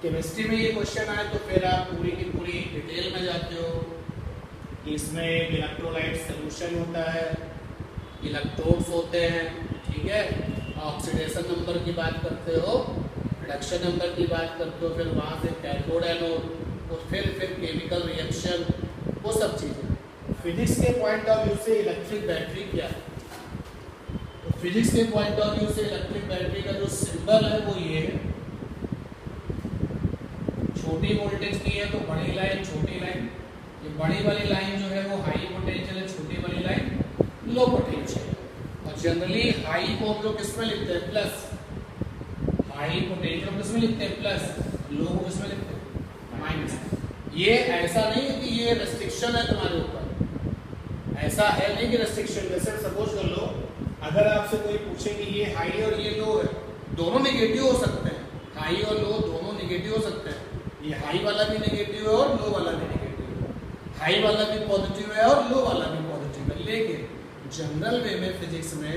केमिस्ट्री में ये क्वेश्चन आए तो फिर आप पूरी की पूरी डिटेल में जाते हो कि इसमें एक इलेक्ट्रोलाइट सोल्यूशन होता है, इलेक्ट्रोड्स होते हैं, ठीक है, ऑक्सीडेशन नंबर की बात करते हो, रिडक्शन नंबर की बात करते हो, फिर वहाँ से कैथोड एनोड, और फिर केमिकल रिएक्शन, वो सब चीज़ें। फिजिक्स के पॉइंट ऑफ व्यू से इलेक्ट्रिक बैटरी क्या है, फिजिक्स के पॉइंट ऑफ व्यू से इलेक्ट्रिक बैटरी का जो सिंबल है वो ये है, छोटी वोल्टेज की है तो बड़ी लाइन छोटी लाइन, ये बड़ी वाली लाइन जो है वो हाई पोटेंशियल है, छोटी वाली लाइन लो पोटेंशियल। और जनरली हाई को हम लोग किस में लिखते हैं प्लस, हाई पोटेंशियल को किस में लिखते हैं प्लस, लो को किस में लिखते हैं माइनस। ये ऐसा नहीं है कि ये रेस्ट्रिक्शन है तुम्हारे ऊपर, ऐसा है नहीं कि रेस्ट्रिक्शन। जैसे सपोज कर लो अगर आपसे कोई पूछे कि ये हाई और ये लो है, दोनों नेगेटिव हो सकते हैं, हाई और लो दोनों नेगेटिव हो सकते हैं। ये हाई वाला भी नेगेटिव है और लो वाला भी नेगेटिव है, हाई वाला भी पॉजिटिव है और लो वाला भी पॉजिटिव है। लेकिन जनरल वे में फिजिक्स में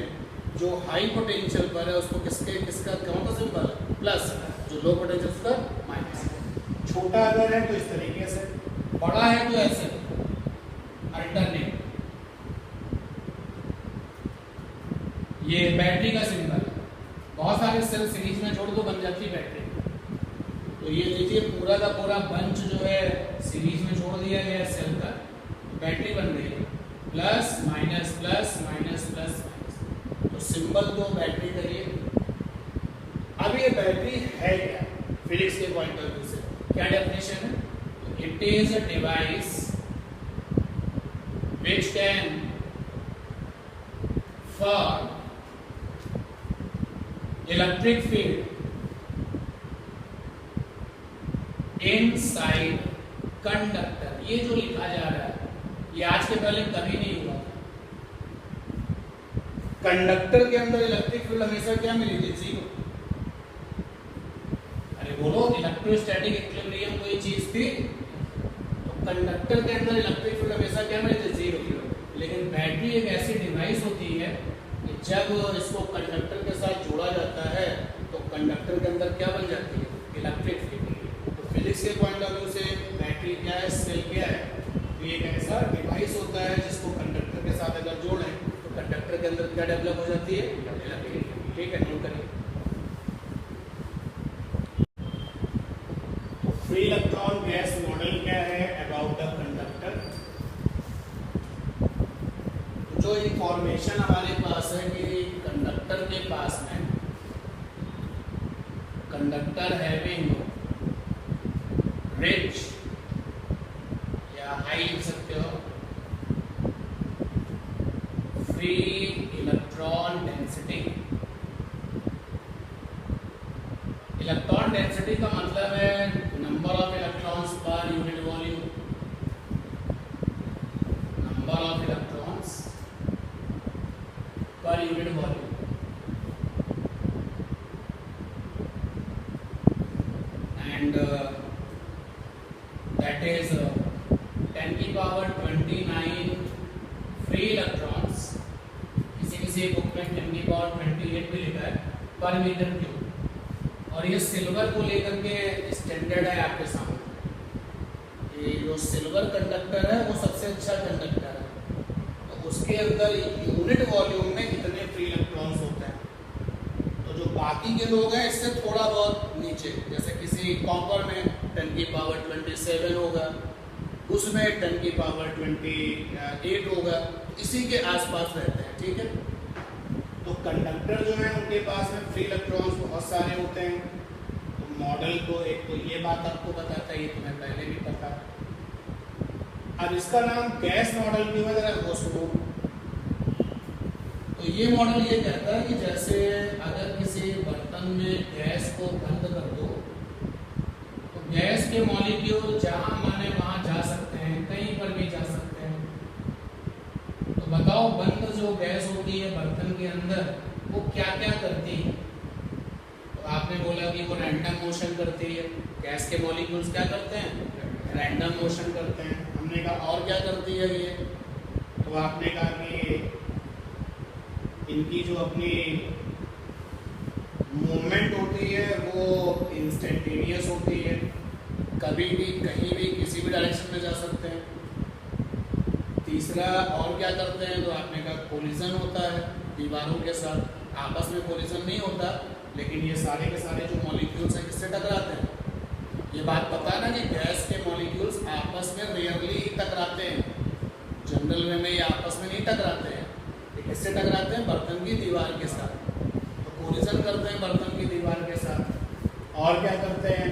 जो हाई पोटेंशियल पर है उसको किसका कौन सा सिंबल है प्लस, जो लो पोटेंशियल उसका माइनस। छोटा अगर है तो इस तरीके से, बड़ा है तो ऐसे अल्टरनेट। ये बैटरी का सिंबल है, बहुत सारे सेल सीरीज में जोड़ दो बन जाती है बैटरी। तो ये लीजिए पूरा का पूरा बंच जो है सीरीज में जोड़ दिया गया है सेल का, बैटरी बन गई है plus minus plus minus plus minus. तो सिंबल दो बैटरी का ये। अब ये बैटरी है क्या फिजिक्स के पॉइंट ऑफ व्यू से, क्या डेफिनेशन है? It is a device which can form electric field inside conductor। ये जो लिखा जा रहा है ये आज के पहले कभी नहीं हुआ। कंडक्टर के अंदर इलेक्ट्रिक फील्ड हमेशा क्या मिली थी? जीरो। अरे बोलो, इलेक्ट्रोस्टैटिक इक्विलिब्रियम कोई चीज थी? कंडक्टर के अंदर इलेक्ट्रिक फील्ड हमेशा क्या मिलते? जीरो। लेकिन बैटरी एक ऐसी डिवाइस होती है कि जब इसको कंडक्टर के साथ जोड़ा जाता है तो कंडक्टर के अंदर क्या बन जाती है? Electric field. तो फिजिक्स के पॉइंट ऑफ व्यू से बैटरी क्या है, सेल क्या है? तो ये एक ऐसा डिवाइस होता है जिसको कंडक्टर के साथ अगर जोड़ें तो कंडक्टर के अंदर क्या डेवलप हो जाती है? Electric field. ठीक है, नोट करिए। फ्री इलेक्ट्रॉन गैस मॉडल क्या है अबाउट द कंडक्टर? जो इंफॉर्मेशन हमारे पास है कि कंडक्टर के पास में कंडक्टर हैविंग रिच या हाई लिख सकते हो free electron density. Electron density का मतलब है नंबर ऑफ इलेक्ट्रॉन्स पर unit volume, number of electrons पर unit volume. And that is 10 की पावर 29 फ्री इलेक्ट्रॉन्स, किसी बुक में 10 की पावर 28 भी लिखा है पर मीटर क्यूब। और ये सिल्वर को लेकर के स्टैंडर्ड है आपके सामने। ये जो सिल्वर कंडक्टर है वो सबसे अच्छा कंडक्टर है, तो उसके अंदर यूनिट वॉल्यूम में इतने फ्री इलेक्ट्रॉन्स होते हैं। तो जो बाकी के लोग हैं इससे थोड़ा बहुत नीचे, जैसे किसी कॉपर में 10 की पावर 27 होगा, उसमें 10 की पावर 28 होगा, इसी के आसपास रहते हैं। ठीक है, तो कंडक्टर जो है उनके पास में फ्री इलेक्ट्रॉन्स बहुत सारे होते हैं। तो मॉडल को एक तो ये बात आपको बताता है, ये तुम्हें पहले भी पता। अब इसका नाम गैस मॉडल क्यों है, जरा वो सुनो। तो ये मॉडल ये कहता है कि जैसे अगर किसी बर्तन में गैस को बंद कर दो तो गैस के मॉलिक्यूल जहां माने वहां जा सकते हैं, कहीं पर भी जा सकते हैं। तो बताओ बंद जो गैस होती है बर्तन के अंदर वो क्या क्या करती है? तो आपने बोला कि वो रैंडम मोशन करती है। गैस के मॉलिक्यूल्स क्या करते हैं? रैंडम मोशन करते हैं। हमने कहा और क्या करती है ये? तो आपने कहा कि इनकी जो अपनी मूवमेंट होती है वो इंस्टेंटेनियस होती है, कभी भी कहीं भी किसी भी डायरेक्शन में जा सकते हैं। तीसरा और क्या करते हैं? तो आपने कहा कोलिजन होता है दीवारों के साथ, आपस में कोलिजन नहीं होता, लेकिन ये सारे के सारे जो मॉलिक्यूल्स हैं किससे टकराते हैं? ये बात पता है ना कि गैस के मॉलिक्यूल्स आपस में रेयरली ही टकराते हैं, जनरल वे में ये आपस में नहीं टकराते हैं। ये किससे टकराते हैं? बर्तन की दीवार के साथ। तो कोलिजन करते हैं बर्तन की दीवार के साथ। और क्या करते हैं?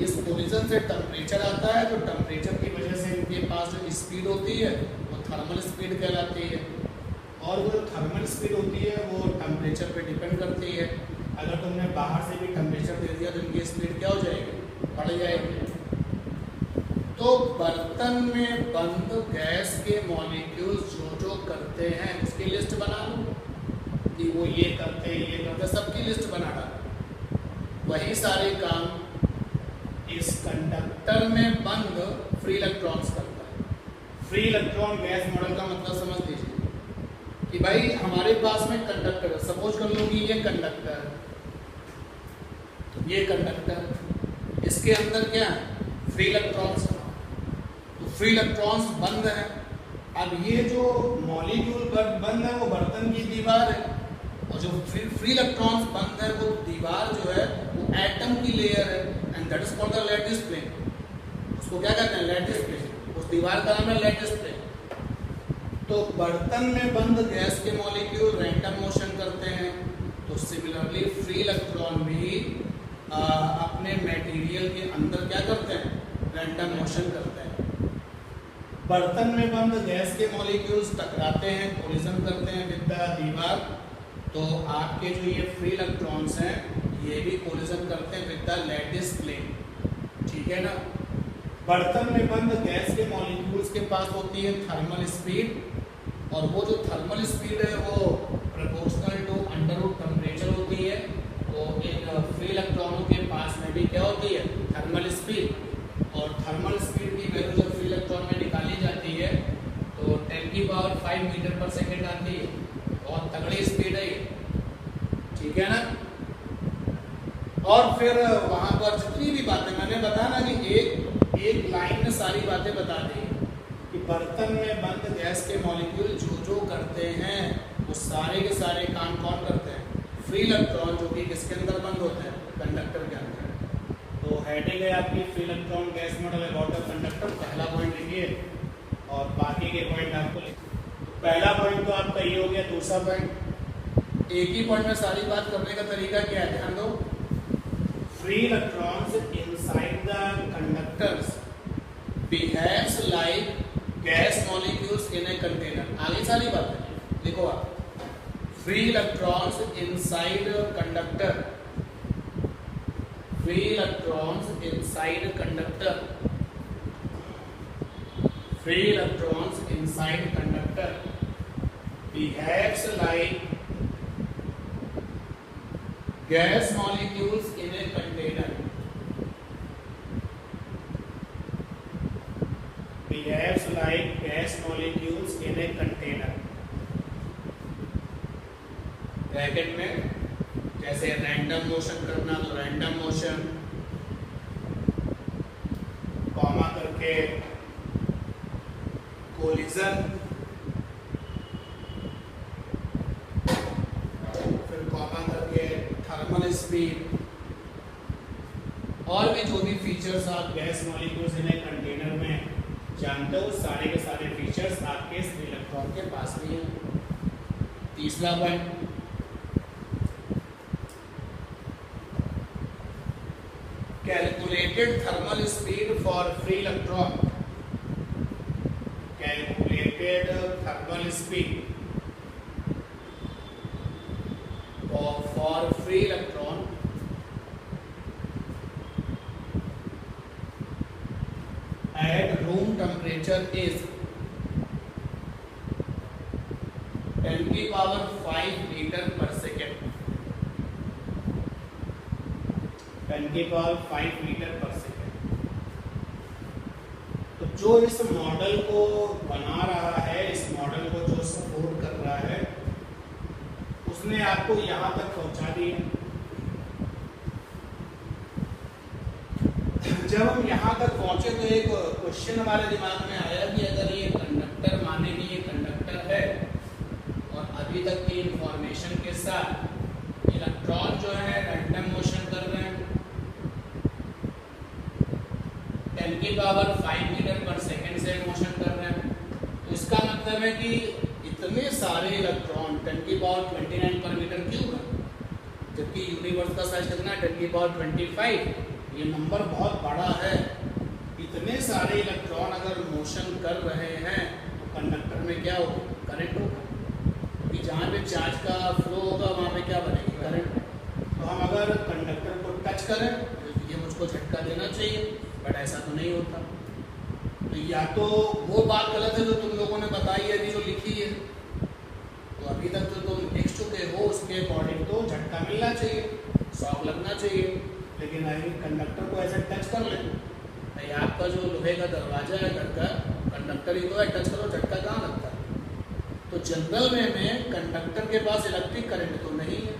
इस कोलिजन से टेम्परेचर आता है, तो टेम्परेचर की वजह से इनके पास जो स्पीड होती है वो थर्मल स्पीड कहलाती है, और वो जो थर्मल स्पीड होती है वो टेम्परेचर पे डिपेंड करती है। अगर तुमने बाहर से भी टेम्परेचर दे दिया तो इनकी स्पीड क्या हो जाएगी, बढ़ जाएगी। तो बर्तन में बंद गैस के मॉलिक्यूल्स जो जो करते हैं उसकी लिस्ट बना लो कि वो ये करते हैं, सबकी लिस्ट बना डालो। वही सारे काम इस कंडक्टर में बंद फ्री इलेक्ट्रॉन्स करता है। फ्री इलेक्ट्रॉन गैस मॉडल का मतलब समझ लीजिए कि भाई हमारे पास में कंडक्टर है, सपोज कर लो कि ये कंडक्टर है, ये कंडक्टर, इसके अंदर क्या है, फ्री इलेक्ट्रॉन्स। तो फ्री इलेक्ट्रॉन्स बंद है। अब ये जो मॉलिक्यूल बंद है वो बर्तन की दीवार है, और जो फ्री इलेक्ट्रॉन्स बंद है वो दीवार जो है वो एटम की लेयर है, and that is called the lattice plane. उसको क्या कहते हैं, लैटिस प्लेन। उस दीवार का नाम है लैटिस प्लेन। तो बर्तन में बंद गैस के मॉलिक्यूल रैंडम मोशन करते हैं, तो सिमिलरली फ्री इलेक्ट्रॉन भी अपने मटेरियल के अंदर क्या करते हैं, रैंडम मोशन करते हैं। बर्तन में बंद गैस के मॉलिक्यूल्स टकराते हैं, कोलिजन करते हैं विद द दीवार, तो आपके जो ये फ्री इलेक्ट्रॉन्स हैं ये भी कोलिजन करते हैं विद द लैटिस प्लेन, ठीक है ना। बर्तन में बंद गैस के मॉलिक्यूल्स के पास होती है थर्मल स्पीड, और वो जो थर्मल स्पीड है वो proportional to under root temperature होती है। तो इन फ्री इलेक्ट्रॉनों के पास में भी क्या होती है, थर्मल स्पीड। और थर्मल स्पीड की वैल्यू जब फ्री इलेक्ट्रॉन में निकाली जाती है तो 10⁵ मीटर पर सेकेंड आती है, बहुत तगड़ी स्पीड है ये, ठीक है ना। और फिर वहां पर जितनी भी बातें मैंने बताया ना कि एक लाइन में सारी बातें बता दी कि बर्तन में बंद गैस के मॉलिक्यूल जो जो करते हैं वो सारे के सारे काम कौन करते हैं, फ्री इलेक्ट्रॉन, जो कि किसके अंदर बंद होते हैं, कंडक्टर के अंदर। तो हेडिंग है आपकी free electron gas model about the conductor, पहला पॉइंट लिखिए और बाकी के पॉइंट आपको लिखिए। पहला पॉइंट तो आपका ये हो गया। दूसरा पॉइंट, एक ही पॉइंट में सारी बात करने का तरीका क्या है, ध्यान दो। Free electrons inside the conductors behaves like gas molecules in a container. आगे सारी बातें लिखो आप। Free electrons inside conductor, free electrons inside conductor, free electrons inside conductor behaves like gas molecules in a container, behaves like gas molecules in a container। Bracket में जैसे रैंडम मोशन करना तो रैंडम मोशन, कॉमा करके कोलिजन, फिर कॉमा करके थर्मल स्पीड, और भी जो भी फीचर्स आप gas molecules in a container में जानते हो, सारे के सारे फीचर्स आपके इस इलेक्ट्रॉन के पास भी हैं। तीसरा point, calculated thermal speed for free electron, calculated thermal speed for free electron at room temperature is 10⁵ meter per second, 10⁵ metre पर सेकेंड। तो जो इस मॉडल को बना रहा है, इस मॉडल को जो सपोर्ट कर रहा है, उसने आपको यहां तक पहुंचा दिया। जब हम यहां तक पहुंचे तो एक क्वेश्चन हमारे दिमाग में आया कि अगर ये कंडक्टर, माने कि ये कंडक्टर है और अभी तक की इंफॉर्मेशन के साथ इलेक्ट्रॉन जो है रैंडम मोशन कर रहे हैं, 10⁵ मीटर पर सेकेंड से मोशन कर रहे हैं, तो इसका मतलब है कि इतने सारे इलेक्ट्रॉन 10⁵29 पर मीटर क्यूब है, जबकि यूनिवर्स का साइज कितना है, 10⁵25। ये नंबर बहुत बड़ा है। इतने सारे इलेक्ट्रॉन अगर मोशन कर रहे हैं तो कंडक्टर में क्या होगा? करंट होगा। कि जहाँ पे चार्ज का फ्लो होगा वहाँ पे क्या बनेगी? करंट। तो हम अगर कंडक्टर को टच करें तो ये मुझको झटका देना चाहिए, बट ऐसा तो नहीं होता। तो या तो वो बात गलत है जो तुम लोगों ने बताई है, जो लिखी है, तो अभी तक जो तुम लिख चुके हो उसके अकॉर्डिंग तो झटका मिलना चाहिए, शॉक लगना चाहिए। लेकिन अगर कंडक्टर को ऐसे टच कर ले, नहीं आपका जो लोहे का दरवाजा है घर का, कंडक्टर ही तो है, टच करो झटका कहाँ लगता है? तो जनरल में कंडक्टर के पास इलेक्ट्रिक करंट तो नहीं है।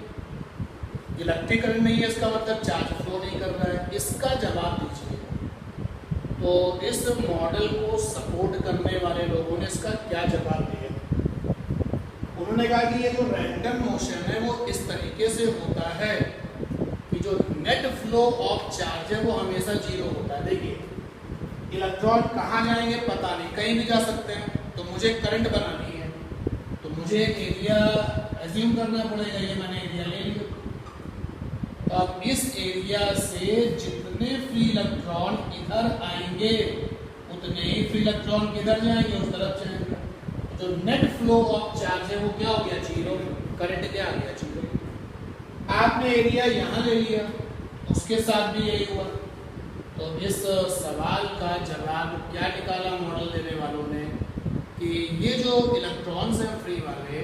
इलेक्ट्रिक करंट नहीं है इसका मतलब चार्ज फ्लो नहीं कर रहा है। इसका जवाब दीजिए। तो इस मॉडल को सपोर्ट करने वाले लोगों ने इसका क्या जवाब दिया? उन्होंने कहा कि ये जो रैंडम मोशन है वो इस तरीके से होता है कि जो नेट फ्लो ऑफ चार्ज है वो हमेशा जीरो होता है। देखिए इलेक्ट्रॉन कहाँ जाएंगे पता नहीं, कहीं भी जा सकते हैं। तो मुझे करंट बनानी है तो मुझे एरिया एज्यूम करना पड़ेगा। ये मैंने एरिया ले लिया। तो अब इस एरिया से जितने फ्री इलेक्ट्रॉन इधर आएंगे उतने ही फ्री इलेक्ट्रॉन किधर जाएंगे? उस तरफ जाएंगे। जो नेट फ्लो ऑफ चार्ज है वो क्या हो गया? जीरो। करंट क्या आ गया? जीरो। आपने एरिया यहाँ ले लिया, उसके साथ भी यही हुआ। तो इस सवाल का जवाब क्या निकाला मॉडल देने वालों ने कि ये जो इलेक्ट्रॉन्स हैं फ्री वाले,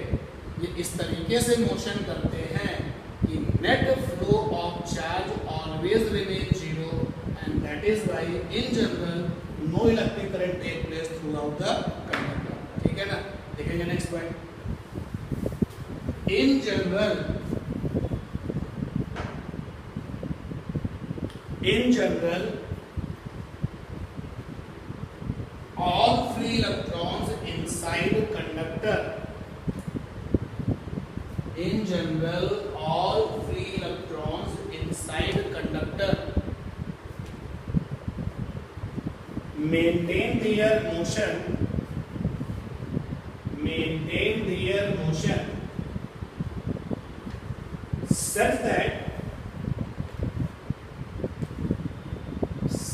ये इस तरीके से मोशन करते हैं कि net flow of charge always remain zero and that is why in general no electric current take place throughout the conductor. ठीक है ना? देखेंगे next point. In general all free electrons inside conductor, in general all free electrons inside conductor maintain their motion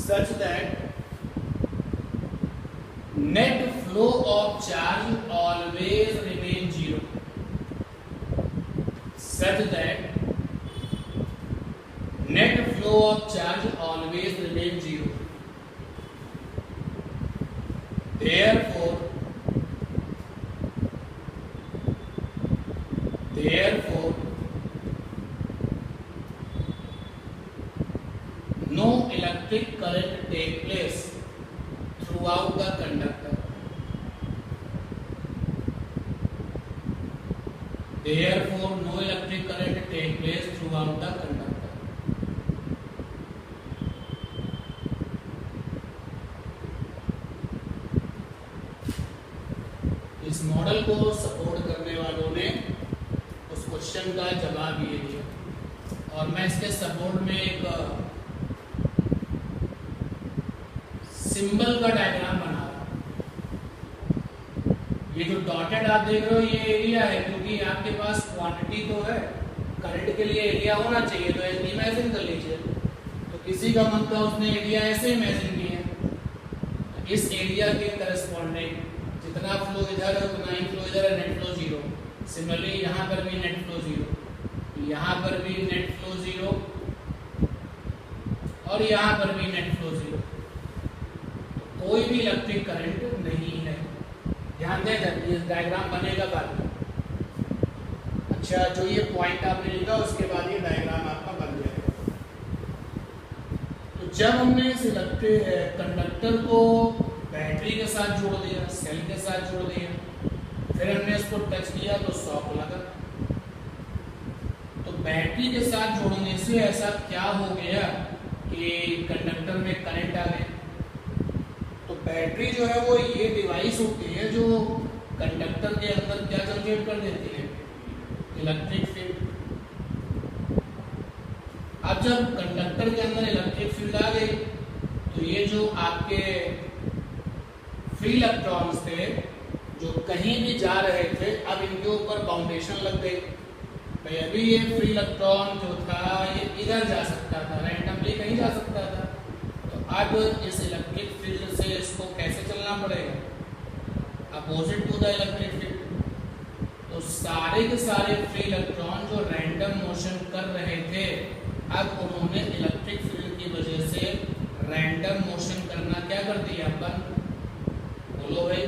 such that net flow of charge always remain zero, such that net flow of charge always remain zero. Therefore no electric current take place throughout the conductor. Therefore, no electric current take place throughout the conductor. इस मॉडल को सपोर्ट करने वालों ने उस क्वेश्चन का जवाब ये दिया। और मैं इसके सपोर्ट में एक सिंबल का डायग्राम बना रहा हूं। ये जो डॉटेड आप देख रहे हो ये एरिया है, क्योंकि आपके पास क्वांटिटी तो है, करंट के लिए एरिया होना चाहिए। तो इमेजिन कर लीजिए। तो किसी का मन था उसने एरिया ऐसे इमेजिन किया। तो इस एरिया के करस्पॉन्डिंग जितना फ्लो इधर है उतना ही फ्लो इधर है, नेट फ्लो जीरो। सिमिलरली यहाँ पर भी नेट फ्लो जीरो, यहाँ पर भी नेट फ्लो जीरो और यहाँ पर भी नेट फ्लो जीरो। कोई भी इलेक्ट्रिक करंट नहीं है। ध्यान दें, ये डायग्राम बनेगा बाद में। अच्छा, जो ये पॉइंट आपने लिखा उसके बाद ये डायग्राम आपका बन जाएगा। तो जब हमने इस इलेक्ट्रिक कंडक्टर को बैटरी के साथ जोड़ दिया, सेल के साथ जोड़ दिया, फिर हमने इसको टच किया तो शॉक लगा। तो बैटरी के साथ जोड़ने से ऐसा क्या हो गया कि कंडक्टर में करंट आ गया। तो बैटरी जो है वो ये डिवाइस होती है जो कंडक्टर के अंदर क्या जनरेट कर देती है? Electric field. अब जब कंडक्टर के अंदर इलेक्ट्रिक फील्ड आ गई तो ये जो आपके फ्री इलेक्ट्रॉन्स थे जो कहीं भी जा रहे थे, अब इनके ऊपर बाउंडेशन लग गई। भाई अभी ये फ्री इलेक्ट्रॉन जो था ये इधर जा सकता था, रैंडमली डायरेक्टली कहीं जा सकता था। तो अब इस इलेक्ट्रिक फील्ड से इसको कैसे चलना पड़ेगा, opposite to the electric field. तो सारे के सारे फ्री इलेक्ट्रॉन जो रैंडम मोशन कर रहे थे, अब उन्होंने इलेक्ट्रिक फील्ड की वजह से रैंडम मोशन करना क्या कर दिया, बंद। बोलो भाई,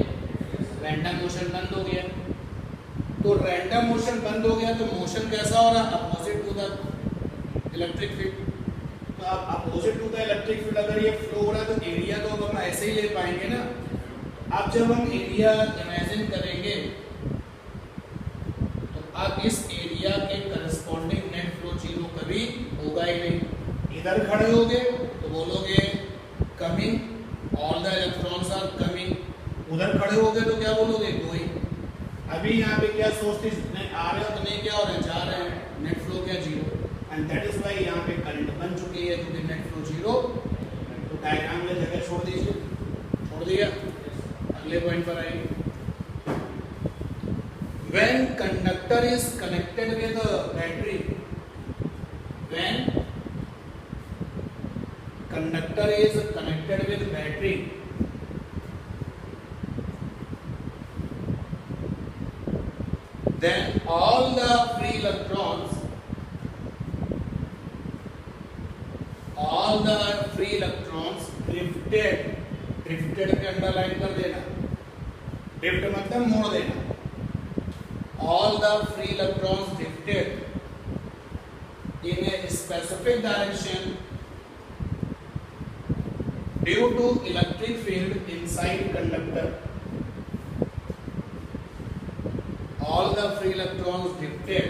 रैंडम मोशन बंद हो गया। तो रैंडम मोशन बंद हो गया तो मोशन कैसा हो रहा, opposite to the electric field. तो अब opposite to the electric field अगर ये फ्लो हो रहा है तो एरिया तो अब हम ऐसे ही ले पाएंगे ना। अब जब हम एरिया इमेजिन करेंगे तो अब इस एरिया के करस्पॉन्डिंग नेट फ्लो जीरो कभी होगा ही नहीं। इधर खड़े होगे तो बोलोगे coming, all the electrons are coming. उधर खड़े होगे तो क्या बोलोगे, गोइंग। अभी यहाँ पे क्या सोचते आ रहे हो तो नहीं, क्या हो रहे हैं, जा रहे हैं, नेट फ्लो क्या, zero. And that is why यहाँ पे करंट बन चुकी है क्योंकि नेट फ्लो जीरो। तो डायग्राम में जगह छोड़ दीजिए, छोड़ दिया, अगले पॉइंट पर आएंगे। When conductor is connected with a battery, when conductor is connected with battery, then all the free electrons drifted, drifted के अंडरलाइन कर देना, drift मतलब मोड़ देना। all the free electrons drifted in a specific direction due to electric field inside conductor. All the free electrons drifted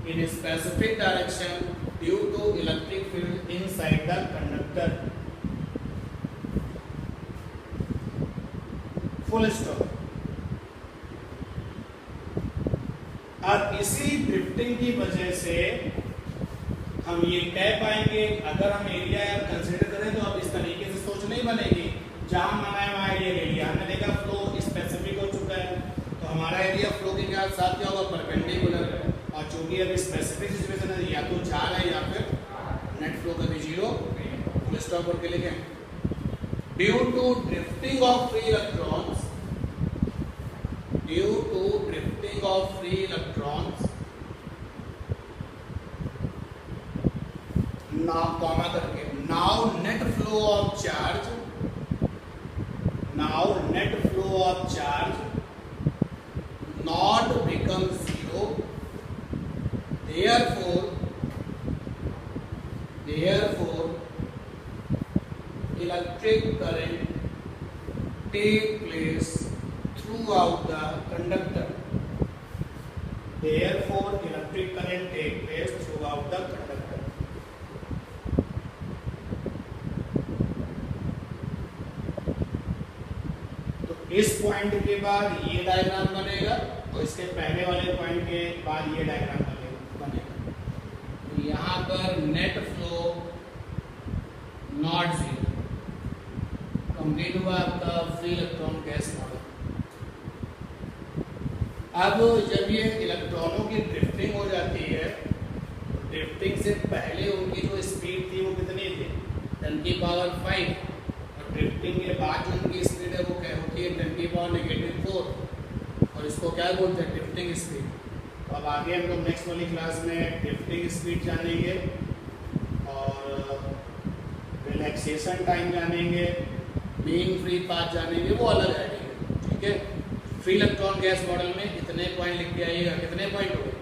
in a specific direction due to electric field inside the conductor. Full stop. और इसी ड्रिफ्टिंग की वजह से हम ये कह पाएंगे, अगर हम एरिया कंसीडर करें तो अब इस तरीके से सोच नहीं बनेगी। जहां हमारा वहां एरिया ले लिया, हमने देखा फ्लो स्पेसिफिक हो चुका है तो हमारा एरिया फ्लो के साथ क्या होगा, परपेंडिकुलर। और चूंकि अभी स्पेसिफिक सिचुएशन है, या तो जा रहा है या फिर नेट फ्लो कभी जीरो। फुल स्टॉप करके लिखें, due to drifting of free electrons, due to drifting of free electrons, now comma करके, now net flow of charge, now net flow of charge not become zero, therefore electric current take place throughout the conductor. Therefore electric current take place throughout the conductor. तो इस पॉइंट के बाद ये डायग्राम बनेगा और इसके पहले वाले पॉइंट के बाद ये डायग्राम बनेगा। तो यहाँ पर net flow not zero, complete हुआ आपका फ्री इलेक्ट्रॉन गैस मॉडल। अब जब ये इलेक्ट्रॉनों की ड्रिफ्टिंग हो जाती है, ड्रिफ्टिंग से पहले उनकी जो स्पीड थी वो कितनी थी, 10⁵, और ड्रिफ्टिंग के बाद जो उनकी स्पीड है वो क्या होती है, 10⁻⁴। और इसको क्या बोलते हैं, ड्रिफ्टिंग स्पीड। तो अब आगे हम लोग नेक्स्ट वाली क्लास में ड्रिफ्टिंग स्पीड जानेंगे और रिलैक्सेशन टाइम जानेंगे, बीइंग फ्री पाथ जानेंगे, वो अलग है। ठीक है, फ्री इलेक्ट्रॉन गैस मॉडल में इतने पॉइंट लिख के आइएगा। कितने पॉइंट हो गए,